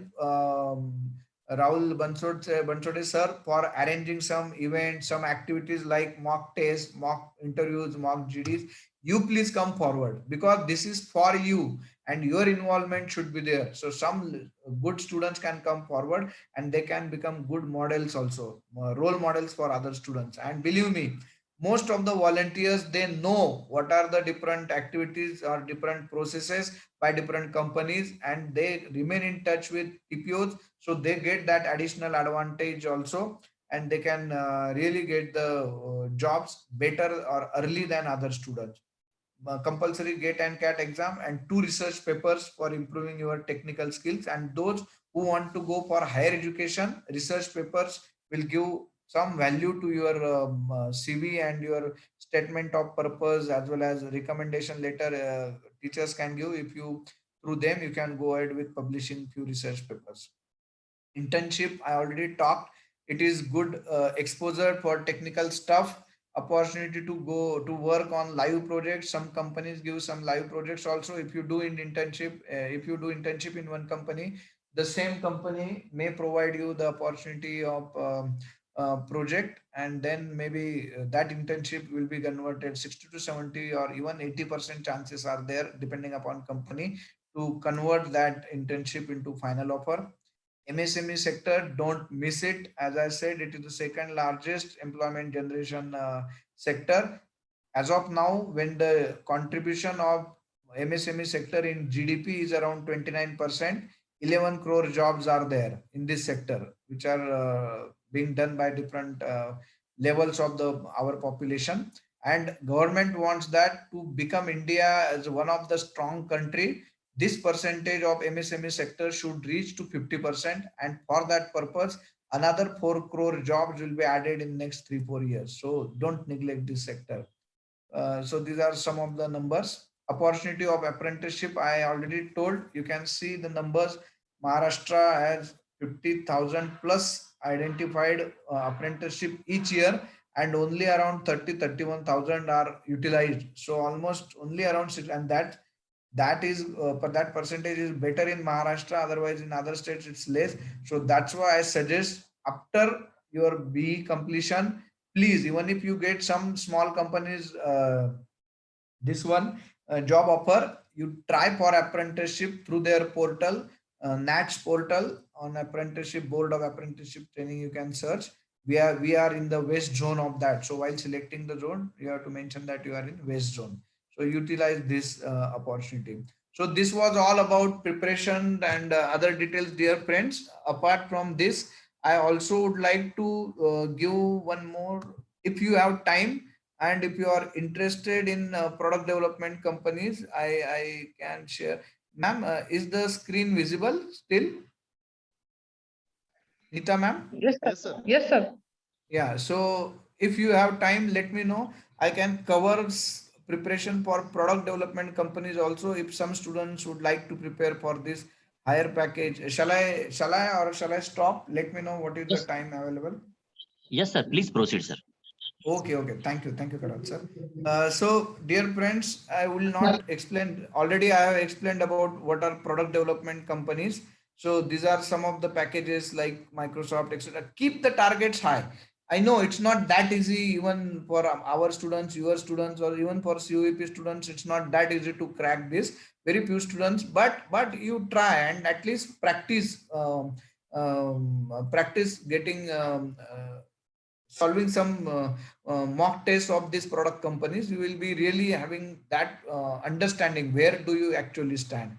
Rahul Bansode sir for arranging some events, some activities like mock tests, mock interviews, mock GDs. You please come forward, because this is for you and your involvement should be there. So some good students can come forward and they can become good models also, role models for other students. And believe me, most of the volunteers, they know what are the different activities or different processes by different companies, and they remain in touch with TPOs, so they get that additional advantage also, and they can really get the jobs better or early than other students. Compulsory GATE and CAT exam and 2 research papers for improving your technical skills, and those who want to go for higher education, research papers will give some value to your CV and your statement of purpose, as well as recommendation letter teachers can give. If you, through them, you can go ahead with publishing few research papers. Internship, I already talked. It is good exposure for technical stuff, opportunity to go to work on live projects. Some companies give some live projects also. If you do in internship, if you do internship in one company, the same company may provide you the opportunity of project, and then maybe that internship will be converted 60 to 70 or even 80% chances are there, depending upon company, to convert that internship into final offer. MSME sector, don't miss it. As I said, it is the second largest employment generation sector. As of now, when the contribution of MSME sector in GDP is around 29%, 11 crore jobs are there in this sector, which are being done by different levels of the our population. And government wants that to become India as one of the strong country. This percentage of MSME sector should reach to 50%, and for that purpose another 4 crore jobs will be added in next 3 4 years. So don't neglect this sector. So these are some of the numbers. Opportunity of apprenticeship, I already told. You can see the numbers. Maharashtra has 50,000 plus identified apprenticeship each year, and only around 31,000 are utilized. So almost only around six, and that is that percentage is better in Maharashtra. Otherwise, in other states it's less. So that's why I suggest, after your BE completion, please, even if you get some small companies this one job offer, you try for apprenticeship through their portal, NAAC portal. On apprenticeship, board of apprenticeship training, you can search. We are in the west zone of that. So while selecting the zone, you have to mention that you are in west zone. So utilize this opportunity. So this was all about preparation and other details, dear friends. Apart from this, I also would like to give one more, if you have time, and if you are interested in product development companies, I can share. Ma'am, is the screen visible still? Nita ma'am? Yes, sir. Yes, sir. Yes, sir. Yeah, so if you have time, let me know. I can cover preparation for product development companies also, if some students would like to prepare for this higher package. Shall I or shall I stop? Let me know what is the Yes, time available. yes, sir. Please proceed, sir. Okay, okay. Thank you, Karan sir. So, dear friends, I will not explain. Already, I have explained about what are product development companies. So, these are some of the packages like Microsoft, etc. Keep the targets high. I know it's not that easy, even for our students, your students, or even for COEP students. It's not that easy to crack this. Very few students, but you try and at least practice. Practice getting solving some mock tests of these product companies. You will be really having that understanding where do you actually stand,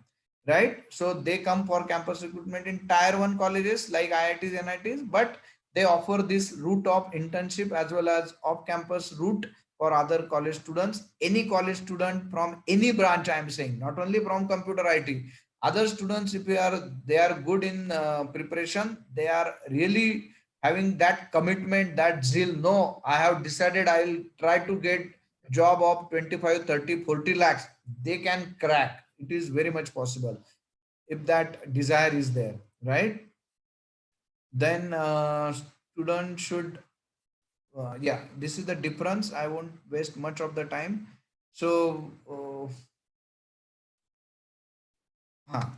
right? So they come for campus recruitment in tier 1 colleges like IITs, NITs, but they offer this route of internship as well as off campus route for other college students. Any college student from any branch, I am saying, not only from computer IT, other students, if they are good in preparation, they are really having that commitment, that zeal. No, I have decided I will try to get job of 25, 30, 40 lakhs. They can crack. It is very much possible if that desire is there, right? Then student should, yeah, this is the difference. I won't waste much of the time. So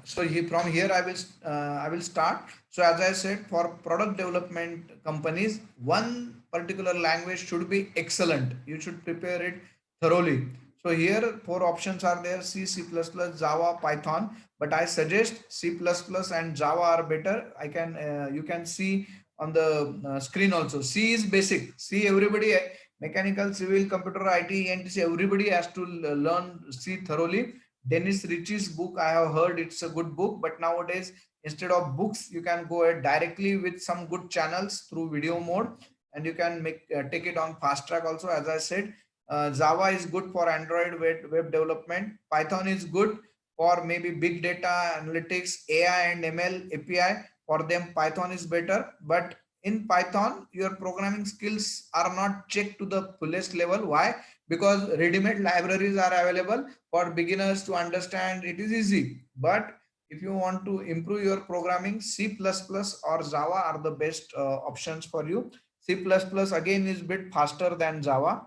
so from here I will start. So as I said, for product development companies, one particular language should be excellent. You should prepare it thoroughly. So here four options are there: C, C++, Java, Python. But I suggest C++ and Java are better. I can you can see on the screen also. C is basic. C, everybody, mechanical, civil, computer, IT, ENTC, everybody has to learn C thoroughly. Dennis Ritchie's book, I have heard it's a good book, but nowadays, instead of books, you can go ahead directly with some good channels through video mode, and you can take it on fast track also. As I said, Java is good for Android web development. Python is good. For maybe big data analytics, AI and ML API, for them Python is better. But in Python, your programming skills are not checked to the fullest level. Why? Because ready-made libraries are available for beginners to understand. It is easy. But if you want to improve your programming, C++ or Java are the best options for you. C++ again is bit faster than Java.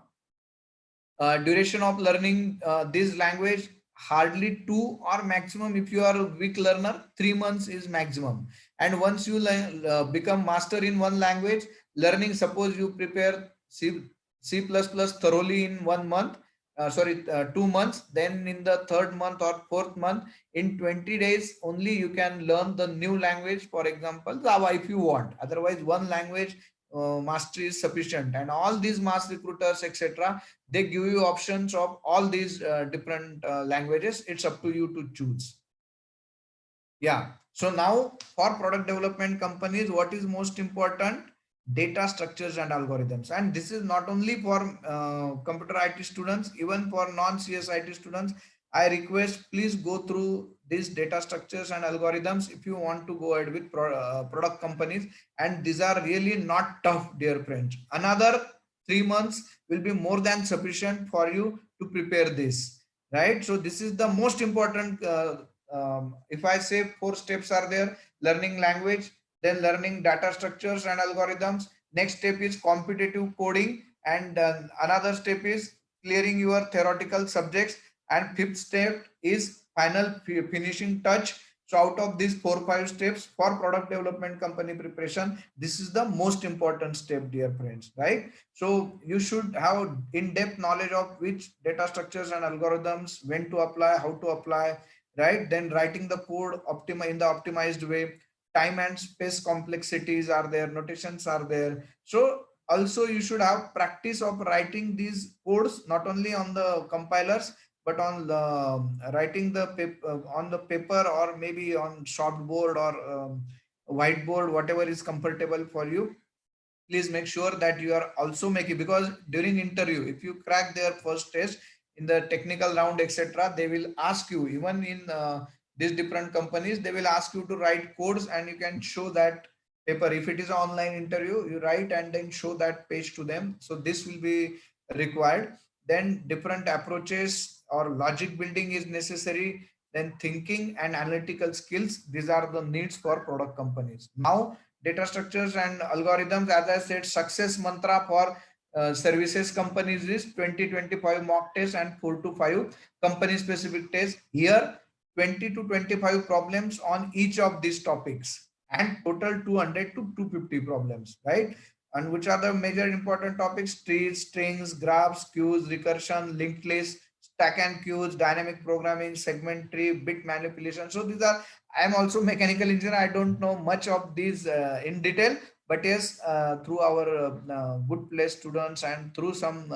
Duration of learning this language, hardly 2 or maximum, if you are a weak learner, 3 months is maximum. And once you become master in one language, learning, suppose you prepare C++ thoroughly in 1 month, 2 months, then in the third month or fourth month, in 20 days only you can learn the new language, for example Java, if you want. Otherwise one language mastery is sufficient. And all these mass recruiters etc., they give you options of all these different languages. It's up to you to choose. Yeah. So now for product development companies, what is most important? Data structures and algorithms. And this is not only for computer IT students, even for non-CS IT students. I request, please go through these data structures and algorithms if you want to go ahead with product companies. And these are really not tough, dear friends. Another 3 months will be more than sufficient for you to prepare this, right? So this is the most important. If I say 4 steps are there: learning language, then learning data structures and algorithms. Next step is competitive coding, and another step is clearing your theoretical subjects, and fifth step is final finishing touch. So out of these 4-5 steps for product development company preparation, this is the most important step, dear friends, right? So you should have in-depth knowledge of which data structures and algorithms, when to apply, how to apply, right? Then writing the code in the optimized way. Time and space complexities are there, notations are there. So also you should have practice of writing these codes, not only on the compilers, but on the writing the paper, on the paper, or maybe on chalkboard or whiteboard, whatever is comfortable for you. Please make sure that you are also making, because during interview, if you crack their first test in the technical round etc., they will ask you, even in these different companies, they will ask you to write codes, and you can show that paper. If it is an online interview, you write and then show that page to them. So this will be required. Then different approaches or logic building is necessary. Then thinking and analytical skills, these are the needs for product companies. Now data structures and algorithms, as I said, success mantra for services companies is 20-25 mock tests and 4 to 5 company specific tests. Here 20 to 25 problems on each of these topics, and total 200 to 250 problems, right? And which are the major important topics? Trees, strings, graphs, queues, recursion, linked list, stack and queues, dynamic programming, segment tree, bit manipulation. So these are, I am also mechanical engineer. I don't know much of these in detail, but yes, through our good place students and through some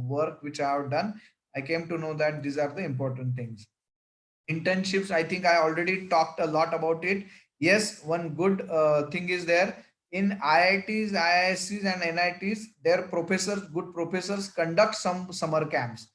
work which I have done, I came to know that these are the important things. Internships, I think I already talked a lot about it. Yes, one good thing is there. In IITs, IIScs and NITs, their professors, good professors, conduct some summer camps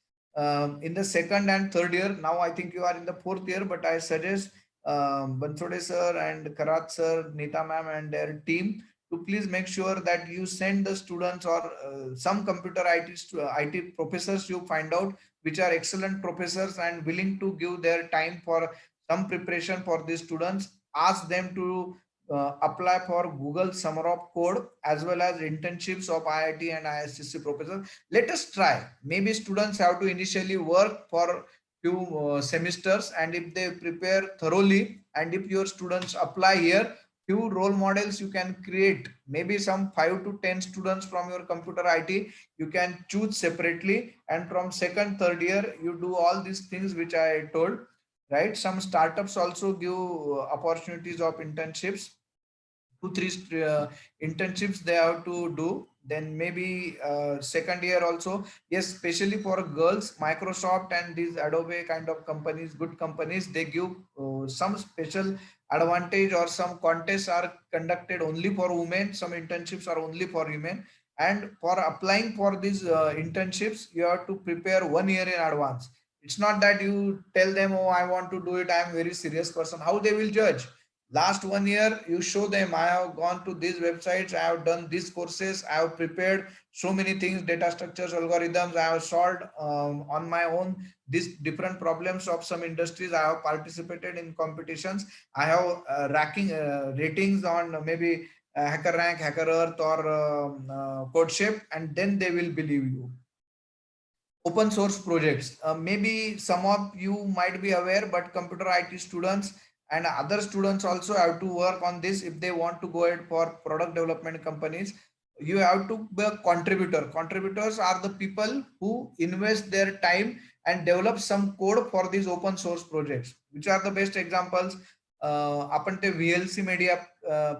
in the second and third year. Now I think you are in the fourth year, but I suggest Bansode sir and Karat sir, Nita ma'am and their team to please make sure that you send the students, or some computer IT professors you find out, which are excellent professors and willing to give their time for some preparation for these students. Ask them to apply for Google Summer of Code, as well as internships of IIT and ISCC professors. Let us try. Maybe students have to initially work for few semesters, and if they prepare thoroughly, and if your students apply here, few role models you can create. Maybe some 5 to 10 students from your computer IT you can choose separately, and from second third year you do all these things which I told, right? Some startups also give opportunities of internships. 2-3 internships they have to do. Then maybe second year also, yes, especially for girls, Microsoft and these Adobe kind of companies, good companies, they give some special advantage, or some contests are conducted only for women, some internships are only for women. And for applying for these internships, you have to prepare 1 year in advance. It's not that you tell them, oh, I want to do it, I am very serious person. How they will judge? Last 1 year, you show them, I have gone to these websites, I have done these courses, I have prepared so many things, data structures, algorithms, I have solved on my own these different problems of some industries. I have participated in competitions. I have racking ratings on maybe Hacker Rank, Hacker Earth, or CodeShape, and then they will believe you. Open source projects. Maybe some of you might be aware, but computer IT students and other students also have to work on this if they want to go ahead for product development companies. You have to be a contributor. Contributors are the people who invest their time and develop some code for these open source projects. Which are the best examples? आपण ते VLC media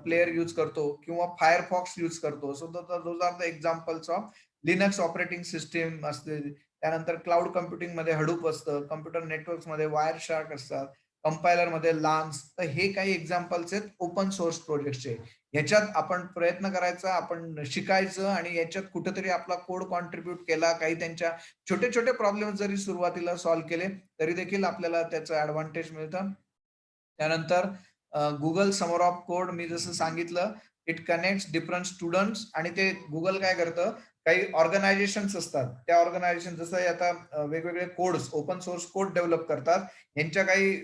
player use करतो किंवा Firefox use करतो. So those are the examples of Linux operating system असते. त्यानंतर cloud computing मध्ये Hadoop असतं, computer networks मध्ये वायर शार्क असतात, कंपायलर मध्ये लान्स. तर हे काही एक्झाम्पल्स आहेत ओपन सोर्स प्रोजेक्टचे. याच्यात आपण प्रयत्न करायचा, आपण शिकायचं आणि याच्यात कुठेतरी आपला कोड कॉन्ट्रीब्युट केला, काही त्यांच्या छोटे छोटे प्रॉब्लेम जरी सुरुवातीला सॉल्व्ह केले तरी देखील आपल्याला त्याचं ऍडव्हान्टेज मिळतं. त्यानंतर गुगल समर ऑफ कोड मी जसं सांगितलं, इट कनेक्ट्स डिफरंट स्टुडंट्स. आणि ते गुगल काय करतं, काही ऑर्गनायझेशन्स असतात, त्या ऑर्गनायझेशन जसं आता वेगवेगळे codes open source code develop करतात, यांच्या काही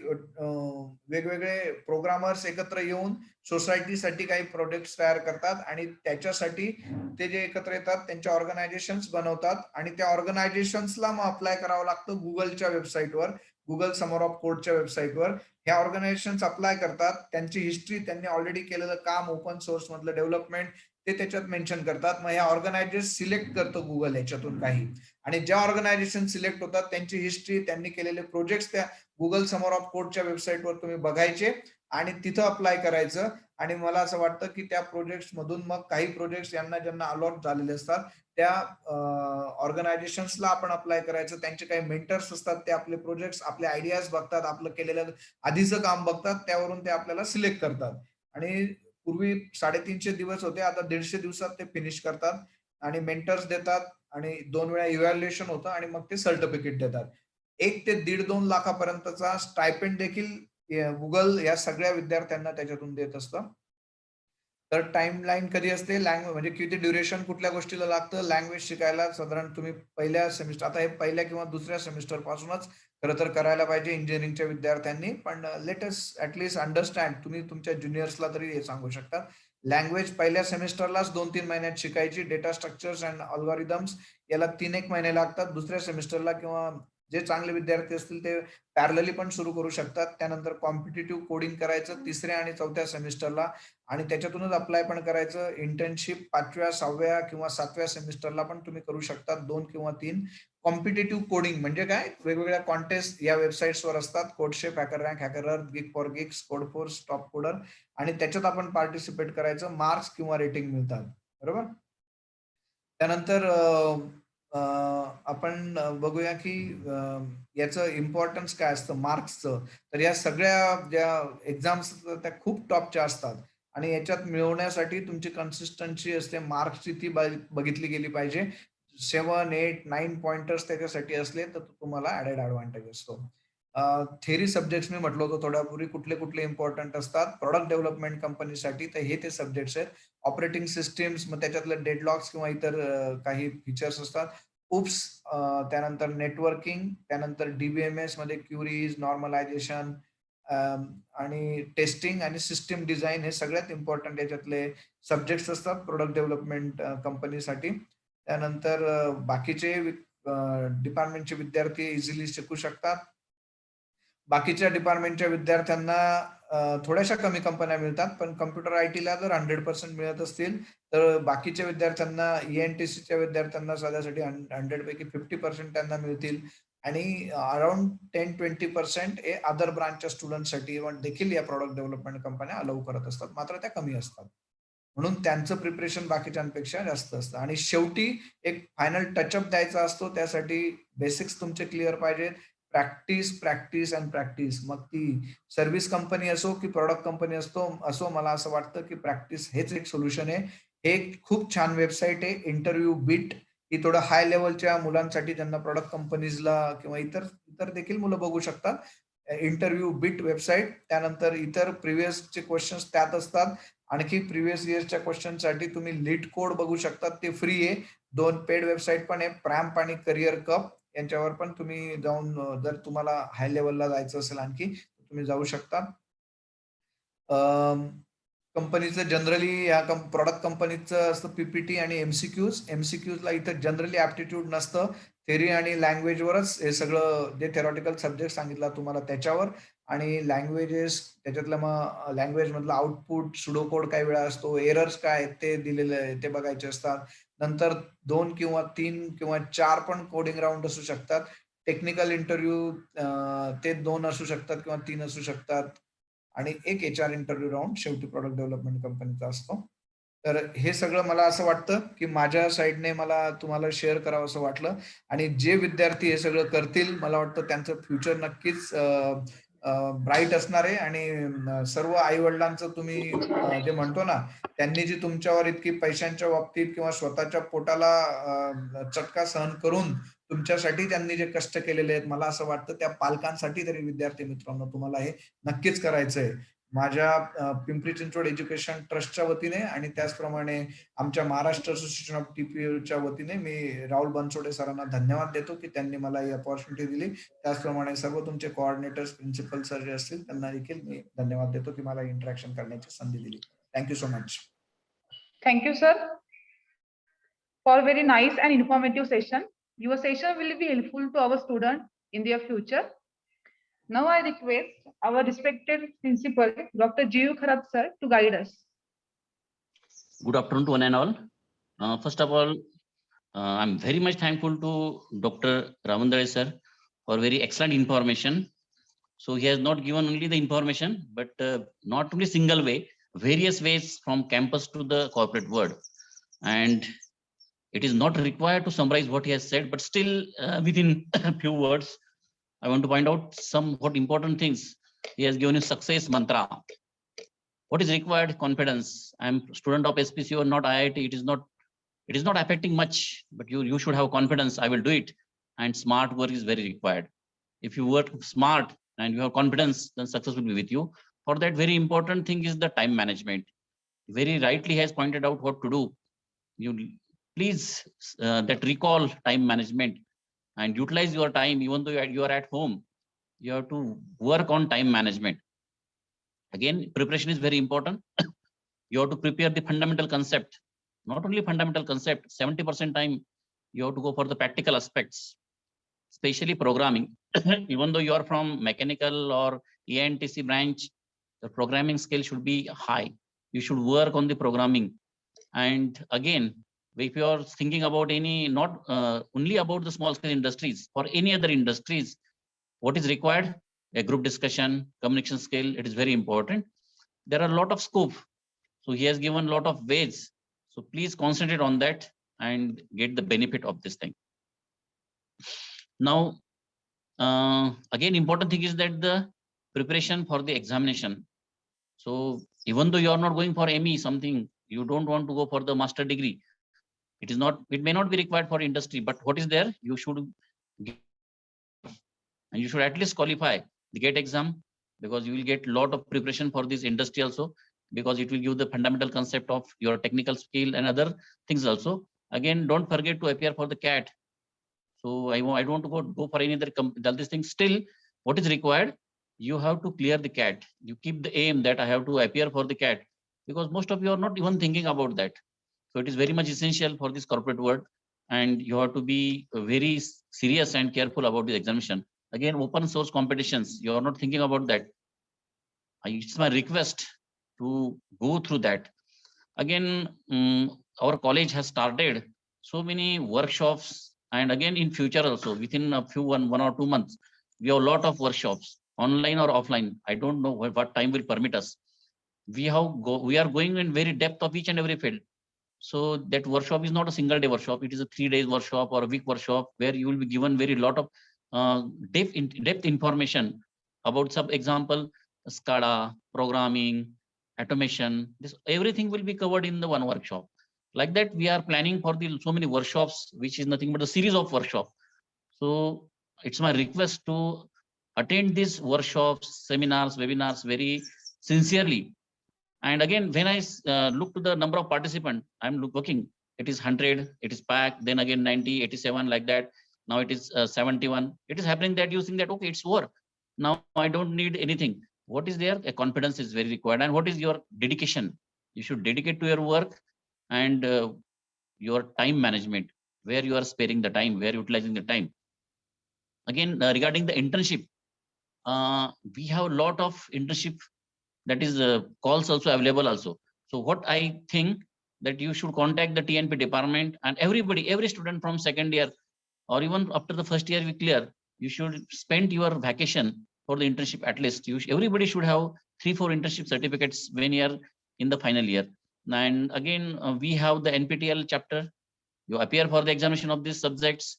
वेगवेगळे प्रोग्रामर्स एकत्र येऊन सोसायटीसाठी काही प्रोजेक्ट तयार करतात आणि त्याच्यासाठी ते जे एकत्र येतात त्यांच्या ऑर्गनायझेशन्स बनवतात आणि त्या ऑर्गनायझेशन्सला मग अप्लाय करावं लागतं गुगलच्या वेबसाईटवर, गुगल समर ऑफ कोडच्या वेबसाईटवर. ह्या ऑर्गनायझेशन्स अप्लाय करतात, त्यांची हिस्ट्री, त्यांनी ऑलरेडी केलेलं काम, ओपन सोर्स मधलं डेव्हलपमेंट ते त्याच्यात मेन्शन करतात. मग ह्या ऑर्गनायझेशन सिलेक्ट करतो गुगल याच्यातून काही, आणि ज्या ऑर्गनायझेशन सिलेक्ट होतात त्यांची हिस्ट्री, त्यांनी केलेले प्रोजेक्ट त्या गुगल समर ऑफ कोडच्या वेबसाईटवर तुम्ही बघायचे आणि तिथं अप्लाय करायचं. आणि मला असं वाटतं की त्या प्रोजेक्ट मधून मग काही प्रोजेक्ट यांना ज्यांना अलॉट झालेले असतात त्या ऑर्गनायझेशन्सला आपण अप्लाय करायचं. त्यांचे काही मेंटर्स असतात, ते आपले प्रोजेक्ट, आपले आयडियाज बघतात, आपलं केलेलं आधीचं काम बघतात, त्यावरून ते आपल्याला सिलेक्ट करतात. आणि पूर्वी 350 दिवस होते, आता 150 दिवसात ते फिनिश करतात आणि मेंटर्स देतात आणि 2 वेळा इव्हॅल्युएशन होतं आणि मग ते सर्टिफिकेट देतात. 1 ते 1.5-2 लाखापर्यंतचा स्टायपेंड देखील गुगल या सगळ्या विद्यार्थ्यांना त्याच्यातून देत असतं. तर टाइमलाईन कधी असते, लँग्वेज म्हणजे किती ड्युरेशन कुठल्या गोष्टीला लागतं, लँग्वेज शिकायला साधारण तुम्ही पहिल्या सेमिस्टर, आता हे पहिल्या किंवा दुसऱ्या सेमिस्टर पासूनच खरं तर करायला पाहिजे इंजिनिअरिंगच्या विद्यार्थ्यांनी. पण लेट अस ऍटलीस्ट अंडरस्टँड, तुम्ही तुमच्या ज्युनियर्सला तरी हे सांगू शकता. लँग्वेज पहिल्या सेमिस्टरलाच 2-3 महिन्यात शिकायची. डेटा स्ट्रक्चर्स अँड अल्गोरिदम्स याला 3-1 महिने लागतात. दुसऱ्या सेमिस्टरला किंवा जे चांगले विद्यार्थी असतील ते पॅरलली पण सुरू करू शकतात. त्यानंतर कॉम्पिटिटिव्ह कोडिंग करायचं 3ऱ्या आणि 4थ्या सेमिस्टरला आणि त्याच्यातूनच अप्लाय पण करायचं. इंटर्नशिप 5व्या, 6व्या किंवा 7व्या सेमिस्टरला पण तुम्ही करू शकता, 2 किंवा 3. कॉम्पिटिटिव्ह कोडिंग म्हणजे काय, वेगवेगळ्या कॉन्टेस्ट या वेबसाईट्सवर असतात, CodeChef, HackerRank, HackerEarth, गिग for geeks, Codeforces, TopCoder, आणि त्याच्यात आपण पार्टिसिपेट करायचं. मार्क्स किंवा रेटिंग मिळतात, बरोबर. त्यानंतर आपण बघूया की याचं इम्पॉर्टन्स काय असतं मार्क्सचं. तर या सगळ्या ज्या एक्झाम्स त्या खूप टॉपच्या असतात आणि याच्यात मिळवण्यासाठी तुमची कन्सिस्टन्सी असते, मार्क्सची ती बघितली गेली पाहिजे. 7, 8, 9 पॉइंटर्स त्याच्यासाठी असले तर तुम्हाला ऍडेड ऍडव्हान्टेज असतो. थेरी सब्जेक्ट मी म्हटलं होतं थोड्यापूर्वी कुठले कुठले इम्पॉर्टंट असतात प्रोडक्ट डेव्हलपमेंट कंपनीसाठी, तर हे ते सब्जेक्ट्स आहेत. ऑपरेटिंग सिस्टीम्स, मग त्याच्यातले डेडलॉक्स किंवा इतर काही फीचर्स असतात. उप्स, त्यानंतर नेटवर्किंग, त्यानंतर डीबीएमएस मध्ये क्युरीज, नॉर्मलायझेशन आणि टेस्टिंग आणि सिस्टीम डिझाईन, हे सगळ्यात इम्पॉर्टंट याच्यातले सब्जेक्ट्स असतात प्रोडक्ट डेव्हलपमेंट कंपनीसाठी. त्यानंतर बाकीचे डिपार्टमेंटचे विद्यार्थी इझिली शिकू शकतात. बाकीच्या डिपार्टमेंटच्या विद्यार्थ्यांना थोड्याशा कमी कंपन्या मिळतात, पण कम्प्युटर आयटीला जर 100% मिळत असतील तर बाकीच्या विद्यार्थ्यांना, ENTCच्या विद्यार्थ्यांना साध्यासाठी 100 पैकी 50% त्यांना मिळतील आणि अराउंड 10-20% हे अदर ब्रांचच्या स्टुडंटसाठी देखील या प्रॉडक्ट डेव्हलपमेंट कंपन्या अलाउ करत असतात, मात्र त्या कमी असतात. म्हणून त्यांचं प्रिपरेशन बाकीच्यांपेक्षा जास्त असतं. आणि शेवटी एक फायनल टचअप द्यायचा असतो, त्यासाठी बेसिक्स तुमचे क्लिअर पाहिजेत. Practice, practice and practice. मग ती सर्व्हिस कंपनी असो की प्रॉडक्ट कंपनी असो, मला असं वाटतं की प्रॅक्टिस हेच एक सोल्युशन आहे. एक खूप छान वेबसाईट आहे इंटरव्ह्यू बीट. ही थोडं हाय लेवलच्या मुलांसाठी ज्यांना प्रॉडक्ट कंपनीजला किंवा इतर तर देखील मुलं बघू शकतात. इंटरव्ह्यू बिट वेबसाईट, त्यानंतर इतर प्रिव्हियसचे क्वेश्चन्स त्यात असतात. आणखी प्रिव्हियस इयरच्या क्वेश्चनसाठी तुम्ही लीड कोड बघू शकतात, ते फ्री आहे. 2 पेड वेबसाईट पण आहे, प्रॅम्प आणि करिअर कप, यांच्यावर पण तुम्ही जाऊन जर तुम्हाला हाय लेवलला जायचं असेल आणखी तुम्ही जाऊ शकता. कंपनीचं जनरली या प्रॉडक्ट कंपनीचं असतं पीपीटी आणि एमसीक्यूजला इथं जनरली ऍप्टिट्यूड नसतं. थेरी आणि लँग्वेजवरच हे सगळं, जे थेरॉटिकल सब्जेक्ट सांगितला तुम्हाला त्याच्यावर, आणि लँग्वेजेस त्याच्यातलं मग लँग्वेज मधलं आउटपुट सुडो कोड काही वेळा असतो, एरर्स काय ते दिलेले आहे ते बघायचे असतात. नंतर 2 किंवा 3 किंवा 4 पण कोडिंग राऊंड असू शकतात. टेक्निकल इंटरव्ह्यू ते 2 असू शकतात किंवा 3 असू शकतात, आणि एक HR इंटरव्ह्यू राऊंड शेवटी प्रॉडक्ट डेव्हलपमेंट कंपनीचा असतो. तर हे सगळं मला असं वाटतं की माझ्या साईडने मला तुम्हाला शेअर करावं असं वाटलं. आणि जे विद्यार्थी हे सगळं करतील, मला वाटतं त्यांचं फ्युचर नक्कीच ब्राईट असणार आहे. आणि सर्व आई वडिलांचं तुम्ही जे म्हणतो ना, त्यांनी जी तुमच्यावर इतकी पैशांच्या बाबतीत किंवा स्वतःच्या पोटाला चटका सहन करून तुमच्यासाठी त्यांनी जे कष्ट केलेले आहेत, मला असं वाटतं त्या पालकांसाठी तरी विद्यार्थी मित्रांनो तुम्हाला हे नक्कीच करायचंय. माझ्या पिंपरी चिंचवड एज्युकेशन ट्रस्टच्या वतीने आणि त्याचप्रमाणे आमच्या महाराष्ट्र असोसिएशन ऑफ TPUच्या वतीने मी राहुल बनसोडे सरांना धन्यवाद देतो की त्यांनी मला ही अपॉर्च्युनिटी दिली. त्याचप्रमाणे सर्व तुमचे कोऑर्डिनेटर्स, प्रिन्सिपल सर जे असतील त्यांना देखील मी धन्यवाद देतो की मला इंटरॅक्शन करण्याची संधी दिली. Thank you so much. Thank you, sir, for a very nice and informative session. Your session will be helpful to our students in their future. Now I request our respected principal, Dr. Jeev Kharab sir, to guide us. Good afternoon to one and all. First of all, I'm very much thankful to Dr. Rawandale sir for very excellent information. So he has not given only the information, but not only single way, various ways from campus to the corporate world. And it is not required to summarize what he has said, but still within a few words, I want to point out some what important things. He has given a success mantra. What is required? Confidence. I'm student of SPCOE, not IIT. It is not affecting much, but you should have confidence. I will do it. And smart work is very required. If you work smart and you have confidence, then success will be with you. For that, very important thing is the time management. Very rightly has pointed out what to do. You please that recall time management and utilize your time. Even though you are at home, you have to work on time management. Again, preparation is very important. You have to prepare the fundamental concept, not only fundamental concept. 70% time you have to go for the practical aspects, especially programming. Even though you are from mechanical or ENTC branch, the programming skill should be high. You should work on the programming. And again, if you are thinking about any, not only about the small scale industries, for any other industries, what is required? A group discussion, communication skill, it is very important. There are a lot of scope. So he has given a lot of ways. So please concentrate on that and get the benefit of this thing. Now, again, important thing is that the preparation for the examination. So even though you are not going for ME something, you don't want to go for the master degree. It may not be required for industry, but what is there? You should get, and you should at least qualify the GATE exam, because you will get a lot of preparation for this industry also, because it will give the fundamental concept of your technical skill and other things also. Again, don't forget to appear for the CAT. So I don't want to go for any other this thing. Still, what is required? You have to clear the CAT. You keep the aim that I have to appear for the CAT, because most of you are not even thinking about that. So it is very much essential for this corporate world, and you have to be very serious and careful about the examination. Again, open source competitions, you are not thinking about that. It's my request to go through that. Again, our college has started so many workshops, and again in future also, within a few one or 2 months, we have a lot of workshops, online or offline. I don't know what time will permit us. We are going in very depth of each and every field. So that workshop is not a single day workshop. It is a 3 days workshop or a week workshop, where you will be given very lot of depth information about, sub example, SCADA, programming, automation. This everything will be covered in the one workshop. Like that, we are planning for so many workshops, which is nothing but a series of workshops. So it's my request to attend these workshops, seminars, webinars very sincerely. And again, when I look to the number of participants, I'm working, it is 100, it is packed, then again 90, 87, like that. Now it is 71. It is happening that you think that, okay, it's over. Now I don't need anything. What is there? A confidence is very required. And what is your dedication? You should dedicate to your work and your time management, where you are sparing the time, where utilizing the time. Again, regarding the internship, we have a lot of internship, that is calls also available also. So what I think that you should contact the TNP department, and everybody, every student from second year or even after the first year we clear, you should spend your vacation for the internship. At least everybody should have 3-4 internship certificates when you are in the final year. And again, we have the NPTEL chapter. You appear for the examination of these subjects.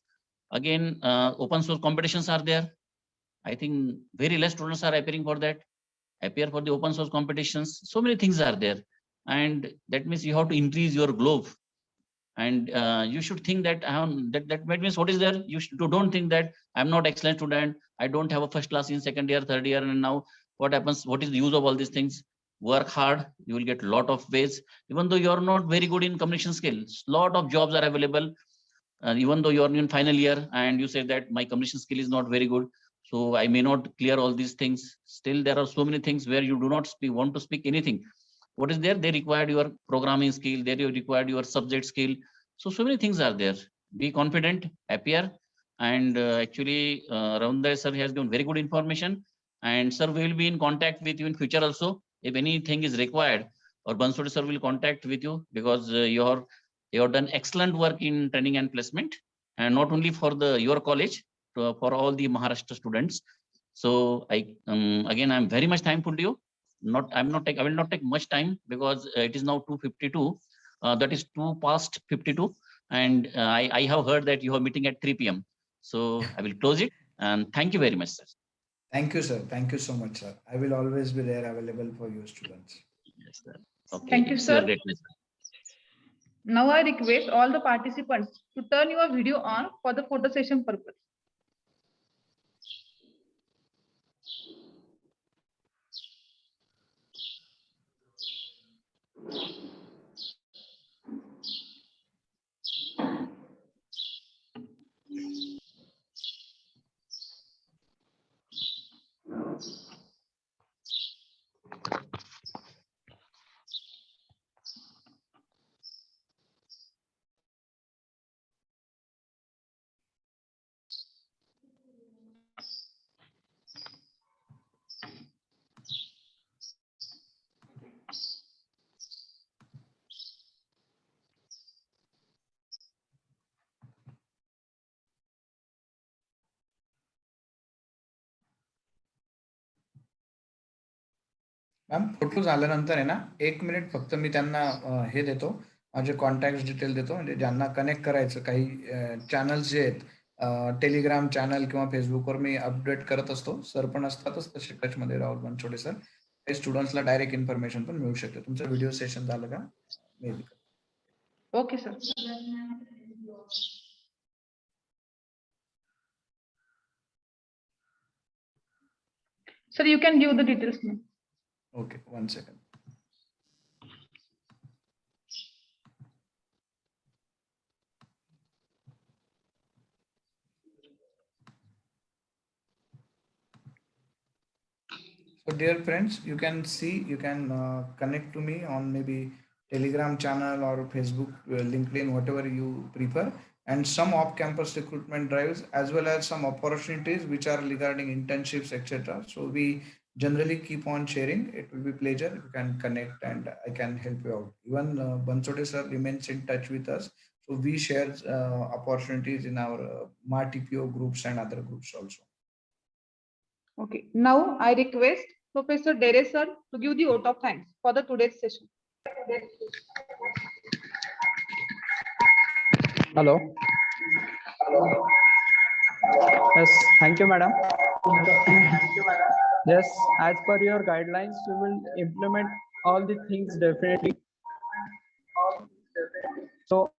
Again, open source competitions are there. I think very less students are appearing for that. Appear for the open source competitions. So many things are there, and that means you have to increase your globe. And you should think that that means what is there. Don't think that I'm not excellent student. I don't have a first class in second year, third year, and now what happens? What is the use of all these things? Work hard. You will get a lot of ways. Even though you are not very good in communication skills, lot of jobs are available. Even though you are in final year and you say that my communication skill is not very good, so I may not clear all these things. Still, there are so many things where you do not want to speak anything. What is there? They required your programming skill. They required your subject skill. So many things are there. Be confident, appear, and actually, Rawandale sir has given very good information. And sir, we will be in contact with you in future also. If anything is required, or Bansuri sir will contact with you, because you have done excellent work in training and placement, and not only for your college, for all the Maharashtra students. So again, I'm very much thankful to you. I will not take much time, because it is now 2:52. That is 2 past 52, and I have heard that you have meeting at 3 p.m. So I will close it, and thank you very much, sir. Thank you, sir. Thank you so much, sir. I will always be there available for you students. Yes, sir. Okay. Thank you, It's your sir. greatness. Now I request all the participants to turn your video on for the photo session purpose. Ma'am photo झाल्यानंतर आहे ना 1 minute फक्त मी त्यांना हे देतो, माझे contact detail देतो, म्हणजे ज्यांना कनेक्ट करायचं काही चॅनल्स जे आहेत टेलिग्राम चॅनल किंवा फेसबुकवर मी अपडेट करत असतो. सर पण असतातच तसे टचमध्ये, राहुल बनसोडे सर. ते स्टुडंट्सला डायरेक्ट इन्फॉर्मेशन पण मिळू शकते. तुमचं व्हिडिओ सेशन झालं का? Mail. Okay, sir. Sir, you can give the details now. Okay, 1 second. So dear friends, you can see, you can connect to me on maybe Telegram channel or Facebook, LinkedIn, whatever you prefer, and some off-campus recruitment drives, as well as some opportunities which are regarding internships, etc. So we generally keep on sharing. It will be pleasure. You can connect and I can help you out. Even Bansode sir remains in touch with us. So we share opportunities in our MaTPO groups and other groups also. Okay. Now I request Professor Dere sir to give the vote of thanks for the today's session. Hello. Yes, thank you, madam. Yes, as per your guidelines, we will implement all the things definitely. So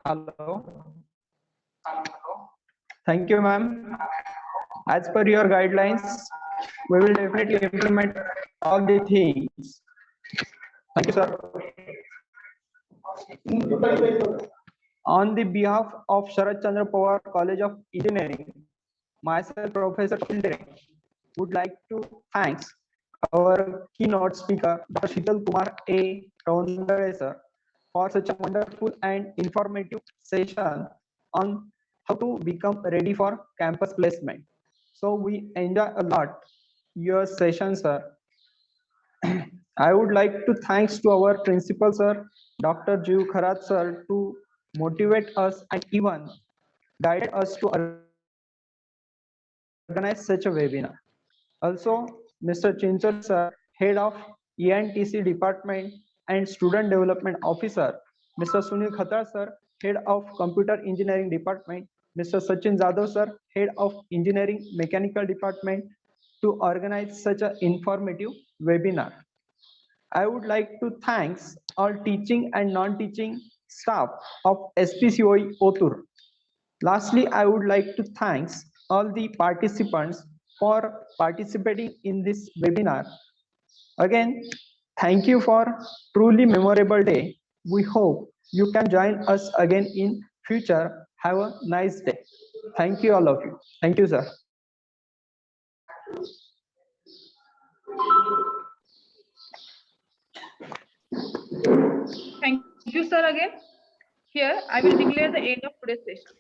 Hello. Thank you, ma'am. As per your guidelines, we will definitely implement all the things. Thank you, sir. On the behalf of Sharadchandra Pawar College of Engineering, myself, Professor Pimpri, would like to thank our keynote speaker, Dr. Shitalkumar A. Rawandale, sir, for such a wonderful and informative session on how to become ready for campus placement. So we enjoy a lot your session, sir. I would like to thanks to our principal, sir, Dr. Jiv Kharat, sir, to motivate us and even guide us to organize such a webinar. Also, Mr. Chinchwad, sir, head of ENTC department and student development officer, Mr. Sunil Khatar, sir, head of computer engineering department, Mr. Sachin Jadhav, sir, head of engineering mechanical department, to organize such an informative webinar. I would like to thanks all teaching and non-teaching staff of SPCOE Otur. Lastly, I would like to thanks all the participants for participating in this webinar. Again, thank you for truly memorable day. We hope you can join us again in future. Have a nice day. Thank you all of you. Thank you, sir. Thank you, sir, again. Here, I will declare the end of today's session.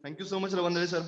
Thank you so much, Rawandale sir.